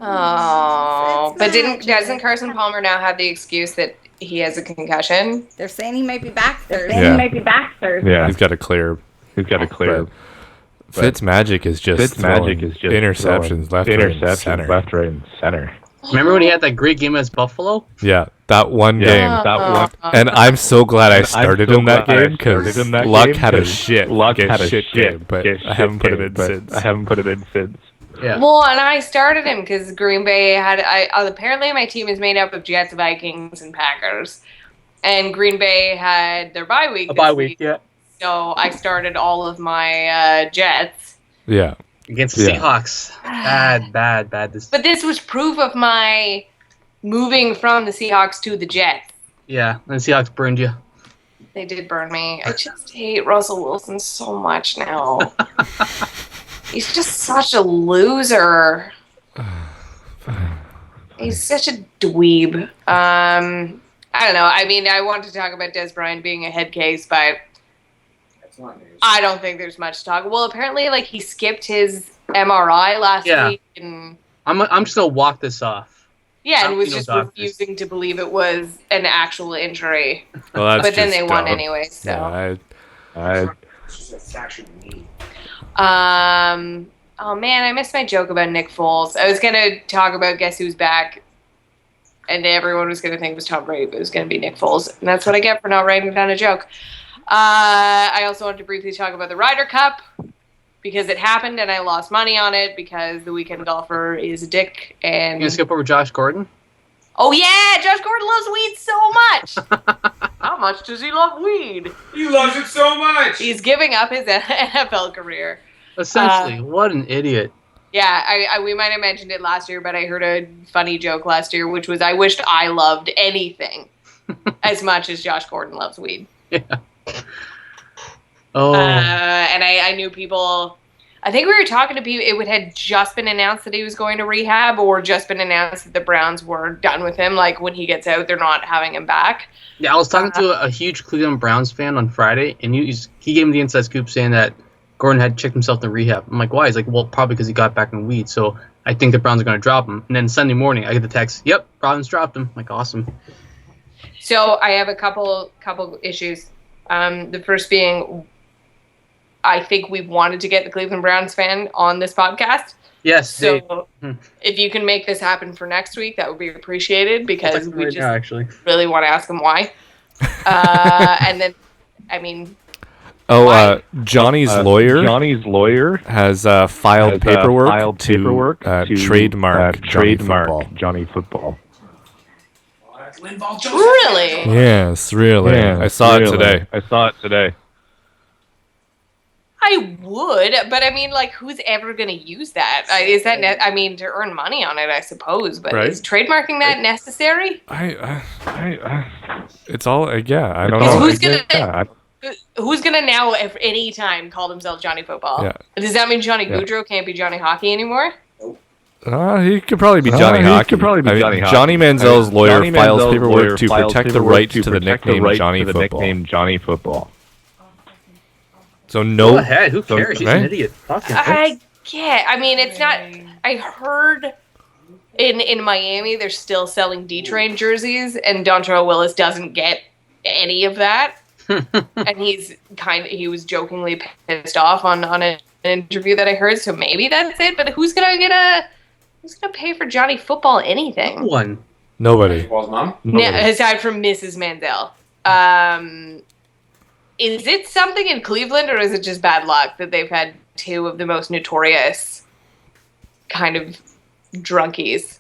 Oh, but doesn't Carson Palmer now have the excuse that he has a concussion? They're saying he might be back Thursday. Yeah, he's got to clear. Fitzmagic is just interceptions left, right, and center. Remember when he had that great game against Buffalo? Yeah, that one game. And I'm so glad I started in that game because Luck had a shit game, but I haven't put it in since. Yeah. Well, and I started him because Green Bay apparently my team is made up of Jets, Vikings, and Packers, and Green Bay had their bye week. Yeah. So I started all of my Jets. Yeah. Against the Seahawks. Bad. But this was proof of my moving from the Seahawks to the Jets. Yeah, and the Seahawks burned you. They did burn me. I just hate Russell Wilson so much now. He's just such a loser. He's such a dweeb. I don't know. I mean, I want to talk about Des Bryant being a head case, but I don't think there's much to talk. Well, apparently, he skipped his MRI last week, and I'm just gonna walk this off. Yeah, and was just refusing to believe it was an actual injury. Well, but then they won anyway. So. Yeah, Oh man, I missed my joke about Nick Foles. I was gonna talk about Guess Who's Back, and everyone was gonna think it was Tom Brady, but it was gonna be Nick Foles, and that's what I get for not writing down a joke. I also wanted to briefly talk about the Ryder Cup because it happened and I lost money on it because the weekend golfer is a dick. And you gonna skip over Josh Gordon? Oh yeah, Josh Gordon loves weed so much. How much does he love weed? He loves it so much. He's giving up his NFL career. Essentially, what an idiot. Yeah, we might have mentioned it last year, but I heard a funny joke last year, which was I wished I loved anything as much as Josh Gordon loves weed. Yeah. Oh. And I knew people. I think we were talking to people. It had just been announced that he was going to rehab, or just been announced that the Browns were done with him. Like when he gets out, they're not having him back. Yeah, I was talking to a huge Cleveland Browns fan on Friday, and he gave me the inside scoop saying that Gordon had checked himself in rehab. I'm like, why? He's like, well, probably because he got back in weed. So I think the Browns are going to drop him. And then Sunday morning, I get the text, yep, Browns dropped him. I'm like, awesome. So I have a couple issues. The first being, I think we've wanted to get the Cleveland Browns fan on this podcast. Yes. So if you can make this happen for next week, that would be appreciated because we just really want to ask him why. And then, I mean... Johnny's lawyer has filed paperwork to trademark Johnny Football. Really? Yes, really. Yeah, I saw it today. I would, but I mean, who's ever going to use that? Is that to earn money on it, I suppose. But is trademarking that necessary? It's all I don't know. Who's gonna now, at any time, call themselves Johnny Football? Yeah. Does that mean Johnny Gaudreau can't be Johnny Hockey anymore? He could probably be Johnny Hockey. Johnny Manziel's lawyer files paperwork to protect the rights to the nickname Johnny Football. So no. Go ahead. Who cares? He's an idiot. I get. I mean, it's not. I heard in Miami they're still selling D-Train jerseys, and Dontrell Willis doesn't get any of that. And he was jokingly pissed off on an interview that I heard. So maybe that's it. But who's gonna pay for Johnny Football anything? No one. Nobody. Aside from Mrs. Mandel. Is it something in Cleveland, or is it just bad luck that they've had two of the most notorious kind of drunkies?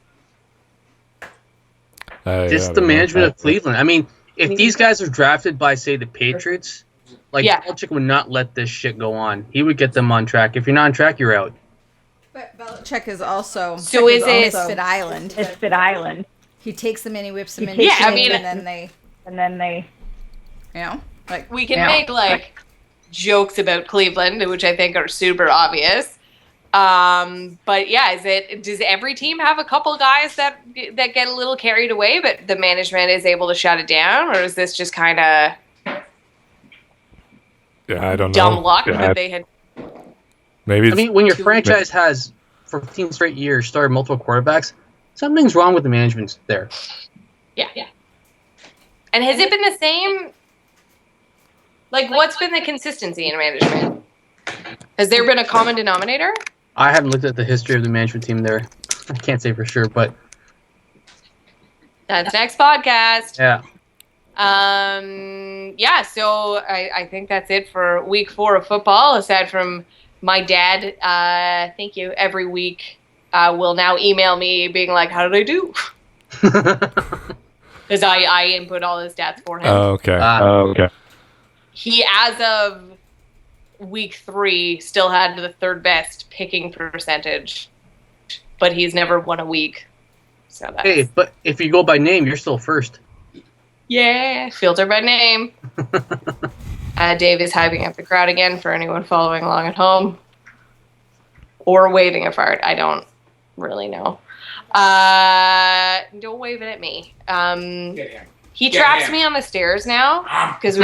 Just the management of Cleveland. I mean, if these guys are drafted by, say, the Patriots, Belichick would not let this shit go on. He would get them on track. If you're not on track, you're out. But Belichick is also Misfit Island. Misfit Island. He takes them in, he whips them in, and then they, we can make jokes about Cleveland, which I think are super obvious. But yeah, does every team have a couple guys that get a little carried away, but the management is able to shut it down, or is this just kind of I don't know. Dumb luck that they had. Maybe when your franchise has 14 straight years started multiple quarterbacks, something's wrong with the management there. Yeah. And has it been the same? What's been the consistency in management? Has there been a common denominator? I haven't looked at the history of the management team there. I can't say for sure, but that's next podcast. Yeah. So I think that's it for week 4 of football, aside from my dad, thank you, every week will now email me being like, how did I do? Because I input all his stats for him. Okay. He, as of week 3, still had the 3rd best picking percentage, but he's never won a week. So that's... Hey, but if you go by name, you're still first. Yeah, filter by name. Dave is hyping up the crowd again for anyone following along at home. Or waving a fart. I don't really know. Don't wave it at me. He traps me on the stairs now because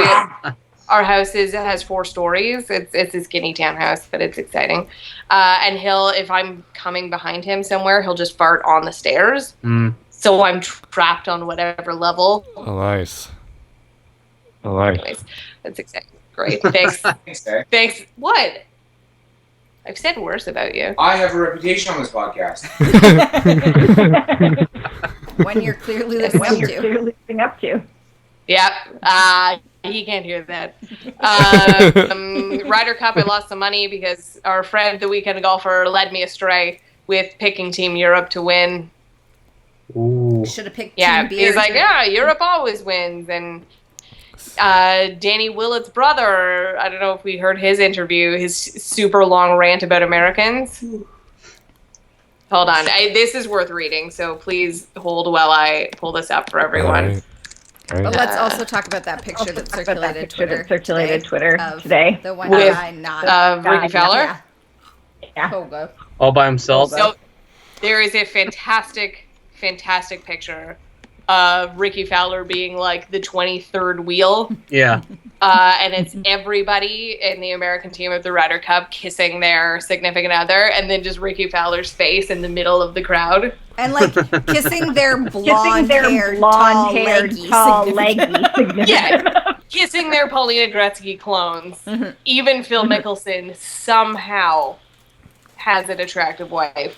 our house has 4 stories. It's a skinny townhouse, but it's exciting. And if I'm coming behind him somewhere, he'll just fart on the stairs. So I'm trapped on whatever level. Oh, nice. Anyways, that's exciting. Great. Thanks. Thanks. What? I've said worse about you. I have a reputation on this podcast. When you're clearly living up to. Yep. He can't hear that. Ryder Cup, I lost some money because our friend, the weekend golfer, led me astray with picking Team Europe to win. Ooh. Should have picked Team Beer. He's like, Europe always wins. And Danny Willett's brother, I don't know if we heard his interview, his super long rant about Americans. Hold on. This is worth reading, so please hold while I pull this up for everyone. Right. But let's also talk about that picture that circulated Twitter today. The one with guy not Ricky Fowler. Yeah. All by himself. So there is a fantastic picture of Ricky Fowler being like the 23rd wheel. Yeah. And it's everybody in the American team of the Ryder Cup kissing their significant other, and then just Ricky Fowler's face in the middle of the crowd. And kissing their blonde-haired, tall, leggy significant. Yeah, kissing their Paulina Gretzky clones. Mm-hmm. Even Phil Mickelson somehow has an attractive wife.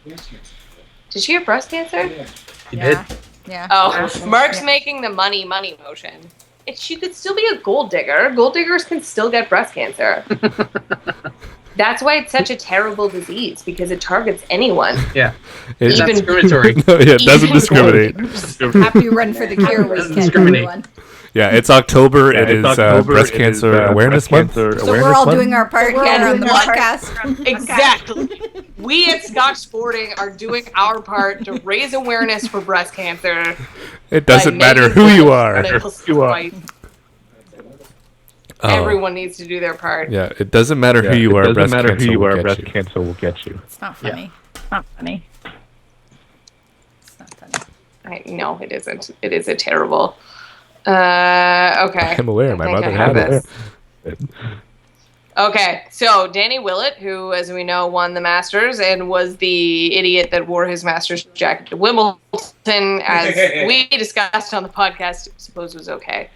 Did she have breast cancer? Yeah. He did. Yeah. Oh, Mark's making the money motion. She could still be a gold digger. Gold diggers can still get breast cancer. That's why it's such a terrible disease, because it targets anyone. Yeah. It's not discriminatory. No, it doesn't discriminate. Happy Run for the Cure weekend, everyone. Yeah, it's October. It is Breast Cancer Awareness Month. So we're all doing our part here on the podcast. Exactly. We at Scotch Sporting are doing our part to raise awareness for breast cancer. It doesn't matter who you are. Everyone needs to do their part. Yeah, it doesn't matter who you are. Breast cancer will get you. It's not funny. It's not funny. No, it isn't. It is a terrible. Okay. I'm aware. My mother had it. Okay, so Danny Willett, who, as we know, won the Masters and was the idiot that wore his Masters jacket to Wimbledon, as we discussed on the podcast, suppose was okay.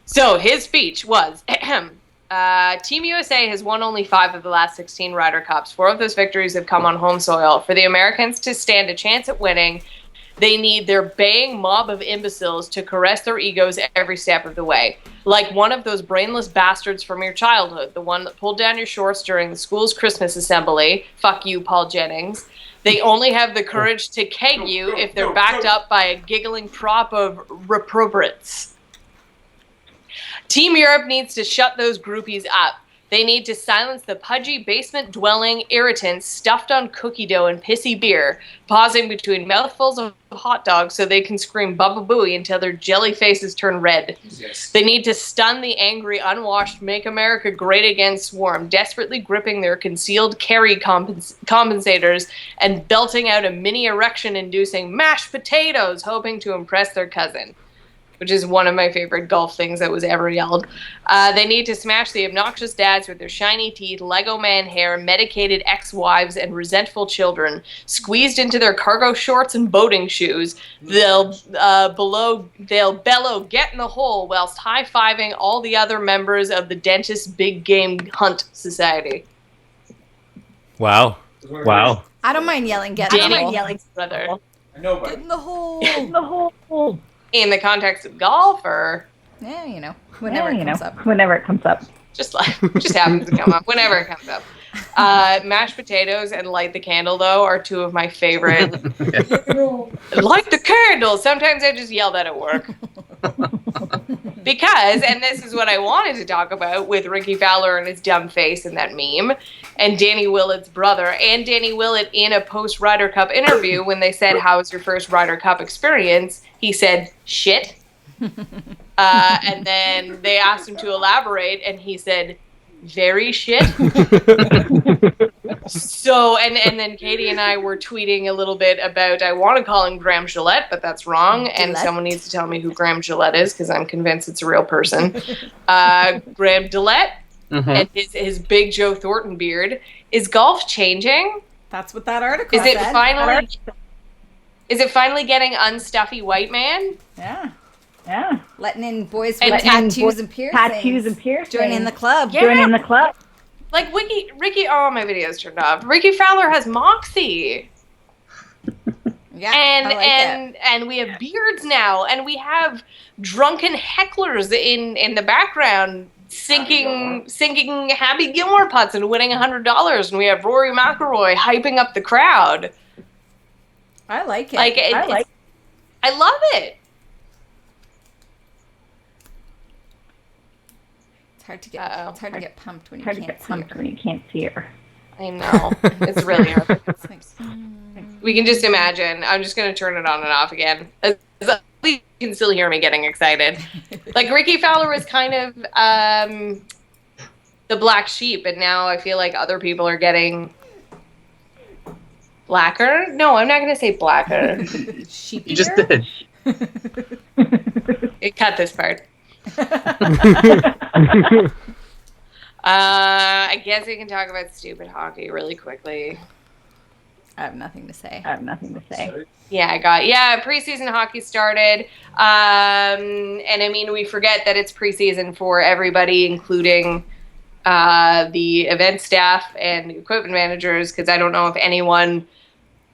So his speech was, Team USA has won only 5 of the last 16 Ryder Cups. 4 of those victories have come on home soil. For the Americans to stand a chance at winning, they need their baying mob of imbeciles to caress their egos every step of the way. Like one of those brainless bastards from your childhood, the one that pulled down your shorts during the school's Christmas assembly. Fuck you, Paul Jennings. They only have the courage to keg you if they're backed up by a giggling prop of reprobates. Team Europe needs to shut those groupies up. They need to silence the pudgy, basement-dwelling irritants stuffed on cookie dough and pissy beer, pausing between mouthfuls of hot dogs so they can scream Baba Booey until their jelly faces turn red. Yes. They need to stun the angry, unwashed Make America Great Again swarm, desperately gripping their concealed carry compensators and belting out a mini erection-inducing mashed potatoes, hoping to impress their cousin. Which is one of my favorite golf things that was ever yelled. They need to smash the obnoxious dads with their shiny teeth, Lego man hair, medicated ex-wives, and resentful children, squeezed into their cargo shorts and boating shoes. They'll bellow, get in the hole, whilst high-fiving all the other members of the Dentist Big Game Hunt Society. Wow. I don't mind yelling, get in the hole. Brother. I know, but Get in the hole. Get in the hole. In the context of golf, or Yeah, whenever it comes up. Whenever it comes up. just happens to come up whenever it comes up. Mashed potatoes and light the candle, though, are two of my favorite. Light the candle. Sometimes I just yell that at work. Because, and this is what I wanted to talk about with Ricky Fowler and his dumb face and that meme, and Danny Willett's brother, and Danny Willett in a post-Ryder Cup interview when they said, "How was your first Ryder Cup experience?" He said, "Shit." And then they asked him to elaborate, and he said, "Very shit." So, and then Katie and I were tweeting a little bit about, I want to call him Graham Gillette, but that's wrong, and someone needs to tell me who Graham Gillette is, because I'm convinced it's a real person. Graham Gillette and his big Joe Thornton beard. Is golf changing? That's what that article said. Is it finally getting unstuffy white man? Yeah. Letting in boys with tattoos and piercings. Joining the club. Yeah. Joining the club. Like Ricky, oh, my video's turned off. Ricky Fowler has moxie. Yeah, and we have beards now, and we have drunken hecklers in the background sinking Happy Gilmore putts and winning $100, and we have Rory McIlroy hyping up the crowd. I like it. I love it. It's hard to get pumped when you can't see her. I know. It's really hard. We can just imagine. I'm just going to turn it on and off again. You can still hear me getting excited. Like, Ricky Fowler was kind of the black sheep, and now I feel like other people are getting blacker. No, I'm not going to say blacker. You just did. Cut this part. I guess we can talk about stupid hockey really quickly. I have nothing to say. Yeah, preseason hockey started. And I mean, we forget that it's preseason for everybody, including the event staff and equipment managers, because I don't know if anyone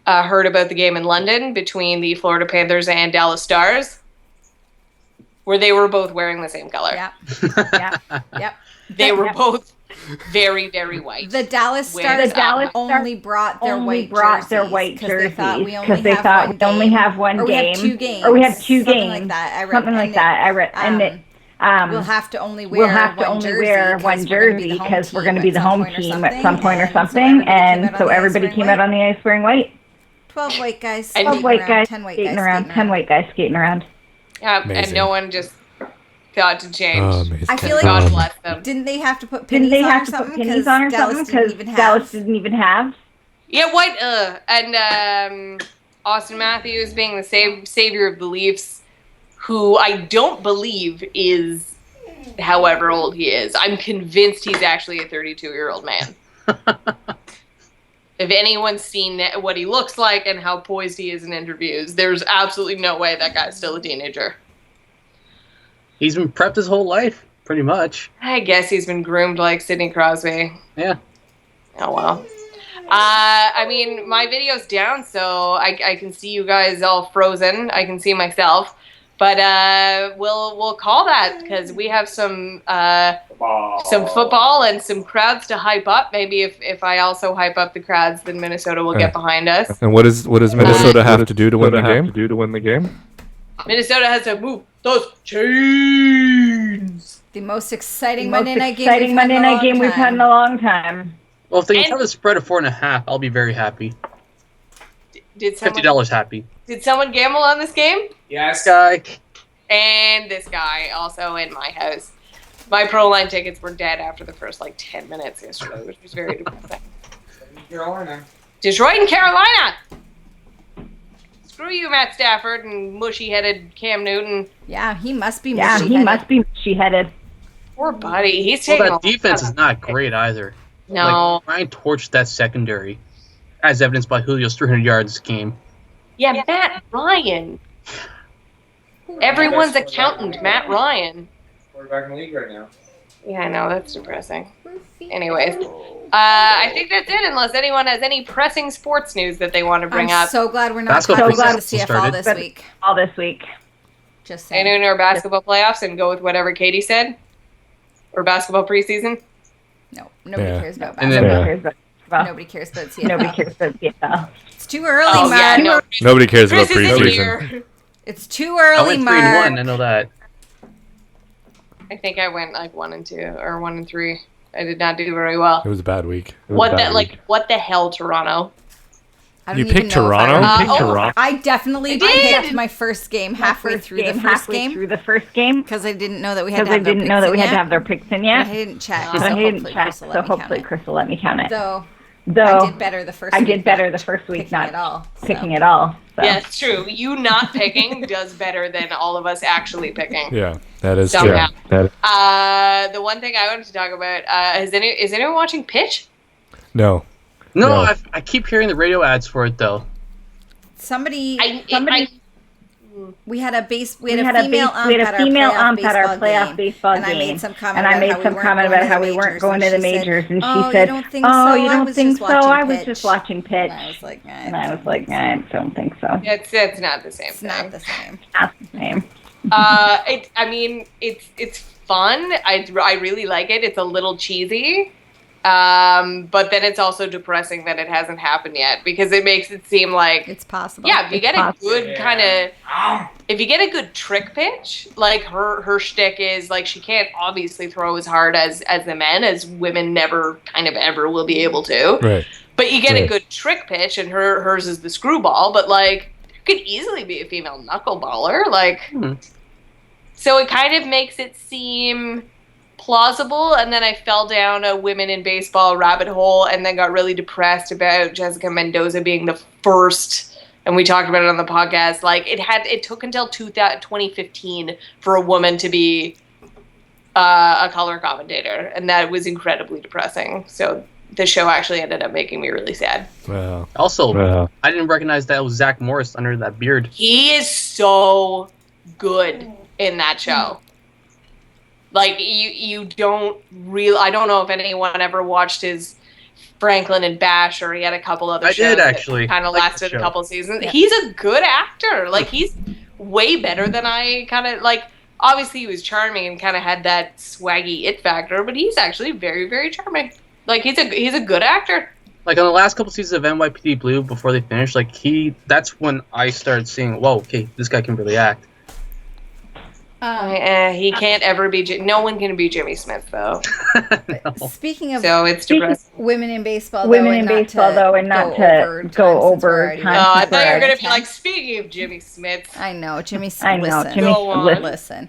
heard about the game in London between the Florida Panthers and Dallas Stars, where they were both wearing the same color. Yep. They were both very, very white. The Dallas Stars only brought their white jerseys because they thought we only have one game. Or we have two games. Something like that. I read. And we'll have to only wear one jersey because we're going to be the home team at some point or something. And so everybody came out on the ice wearing white. 12 white guys. 10 white guys skating around. Yeah, and no one just thought to change. I feel like God bless them. Didn't they have to put pennies on or something? Because Dallas didn't even have. Yeah, white. And Austin Matthews being the savior of the Leafs, who I don't believe is however old he is. I'm convinced he's actually a 32-year-old man. If anyone's seen what he looks like and how poised he is in interviews, there's absolutely no way that guy's still a teenager. He's been prepped his whole life, pretty much. I guess he's been groomed like Sidney Crosby. Yeah. Oh, well. I mean, my video's down, so I can see you guys all frozen. I can see myself. But we'll call that because we have some football and some crowds to hype up. Maybe if I also hype up the crowds, then Minnesota will get behind us. And what does Minnesota have to do to win the game? Minnesota has to move those chains. The most exciting Monday night game we've had in a long time. Well, if they can have a spread of 4.5, I'll be very happy. Did $50 happy. Did someone gamble on this game? Yes. Guy. And this guy also in my house. My Pro Line tickets were dead after the first 10 minutes yesterday, which was very depressing. Detroit and Carolina. Screw you, Matt Stafford and mushy-headed Cam Newton. Yeah, he must be mushy-headed. Poor buddy. He's taking that defense is not great either. No. Ryan torched that secondary, as evidenced by Julio's 300 yards game. Yeah, Matt Ryan. Everyone's accountant, Matt Ryan. Quarterback in the league right now. Yeah, I know. That's depressing. Anyways, I think that's it, unless anyone has any pressing sports news that they want to bring up. I'm so glad we're not talking about the CFL this week. All this week. Just saying. And in our basketball playoffs and go with whatever Katie said? Or basketball preseason? No, nobody cares about basketball. Nobody cares about CFL. It's too early, Mark. Yeah, nobody cares about preseason. It's too early, Mark. I went 3-1. I know that. I think I went 1-2 or 1-3. I did not do very well. It was a bad week. What the hell, Toronto? You picked Toronto? I definitely picked my first game halfway through the first game because I didn't know that we had to have their picks in yet. I didn't check. So hopefully Chris will let me count it. Though I did better the first week, not picking it all. So. Yeah, it's true. You not picking does better than all of us actually picking. Yeah, that is true. The one thing I wanted to talk about, is anyone watching Pitch? No. No, I keep hearing the radio ads for it though. We had a female ump at our playoff baseball game, and I made some comment about how we weren't going to the majors, and she said, "Oh, you don't think so? I was just watching Pitch." And I was like, I don't think so. It's not the same. It's not the same. Not the same. It's fun. I really like it. It's a little cheesy. But then it's also depressing that it hasn't happened yet because it makes it seem like it's possible. Yeah, if you get a good if you get a good trick pitch, like her shtick is she can't obviously throw as hard as the men, as women never ever will be able to. Right. But you get a good trick pitch, and hers is the screwball. But could easily be a female knuckleballer. So it kind of makes it seem plausible, and then I fell down a women in baseball rabbit hole and then got really depressed about Jessica Mendoza being the first, and we talked about it on the podcast, it took until 2015 for a woman to be a color commentator, and that was incredibly depressing. So the show actually ended up making me really sad. Wow. Also, I didn't recognize that was Zach Morris under that beard. He is so good in that show. You don't really... I don't know if anyone ever watched his Franklin and Bash, or he had a couple other shows did, actually. Kind of lasted a couple seasons. Yeah. He's a good actor. He's way better than I obviously he was charming and kind of had that swaggy it factor, but he's actually very, very charming. He's a good actor. On the last couple seasons of NYPD Blue, before they finished, that's when I started seeing, whoa, okay, this guy can really act. He can't ever be. No one can be Jimmy Smith, though. No. Speaking of it's depressing. Women in baseball, and not to go over time. Oh, I thought you were going to be speaking of Jimmy Smith. I know, Jimmy Smith. Listen.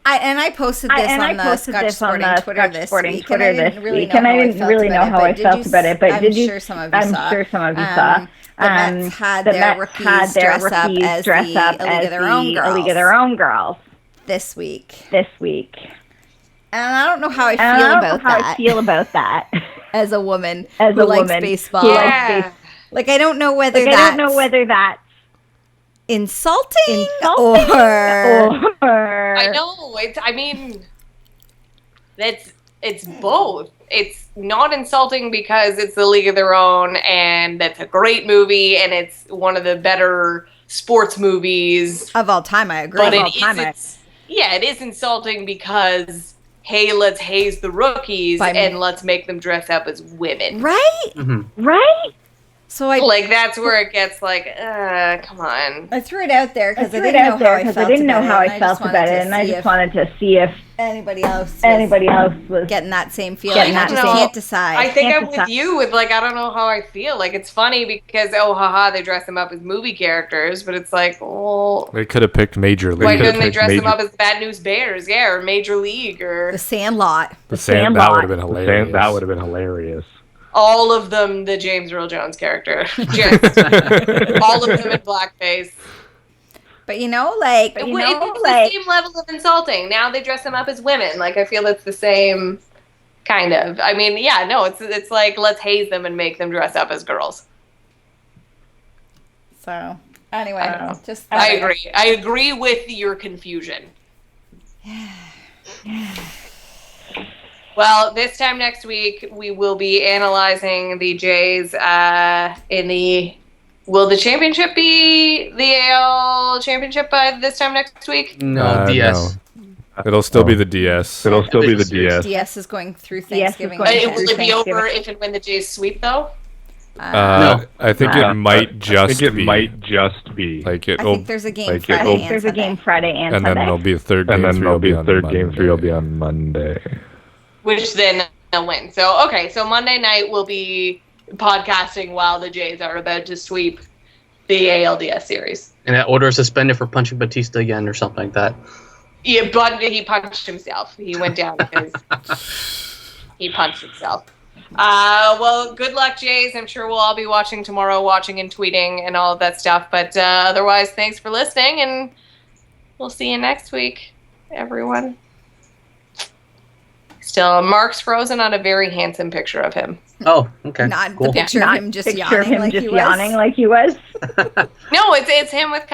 I posted this on the Scotch Sporting Twitter this week, and I didn't really know how I felt about it. But I'm sure some of you saw. The Mets had their rookies dress up as the League of Their Own Girls this week. And I don't know how I feel about that. As a woman who likes baseball. Yeah. I don't know whether that's insulting or I know. It's both. It's not insulting because it's the League of Their Own, and that's a great movie, and it's one of the better sports movies of all time. I agree. But it is insulting because, hey, let's haze the rookies and let's make them dress up as women. Right? Mm-hmm. Right? So that's where it gets come on. I threw it out there because I didn't know how I felt about it, and I just wanted to see if anybody else was getting that same feeling. I just can't decide. I think I'm with you with I don't know how I feel. It's funny because they dress them up as movie characters, but it's well, they could have picked Major League. Why couldn't they dress them up as Bad News Bears? Yeah, or Major League or The Sandlot. The Sandlot. That would have been hilarious. That would have been hilarious. All of them, the James Earl Jones character. Just all of them in blackface. But it's the same level of insulting. Now they dress them up as women. I feel it's the same kind of. I mean, yeah, no, it's let's haze them and make them dress up as girls. So anyway, I agree. I agree with your confusion. Well, this time next week, we will be analyzing the Jays Will the championship be the AL championship by this time next week? No, DS. No. It'll still be the DS. DS is going through Thanksgiving. Will it be over if and when the Jays sweep, though? No. I think it might just be. I think there's a game Friday and Sunday. And then there'll be a third game. Game 3 will be on Monday. Which then they'll win. So Monday night we'll be podcasting while the Jays are about to sweep the ALDS series. And that order is suspended for punching Batista again or something like that. Yeah, but he punched himself. He went down because he punched himself. Well, good luck, Jays. I'm sure we'll all be watching tomorrow, watching and tweeting and all of that stuff. But otherwise, thanks for listening, and we'll see you next week, everyone. Still, Mark's frozen on a very handsome picture of him. Oh, okay. Not cool. The picture of him just yawning like he was. Yawning like he was. No, it's him with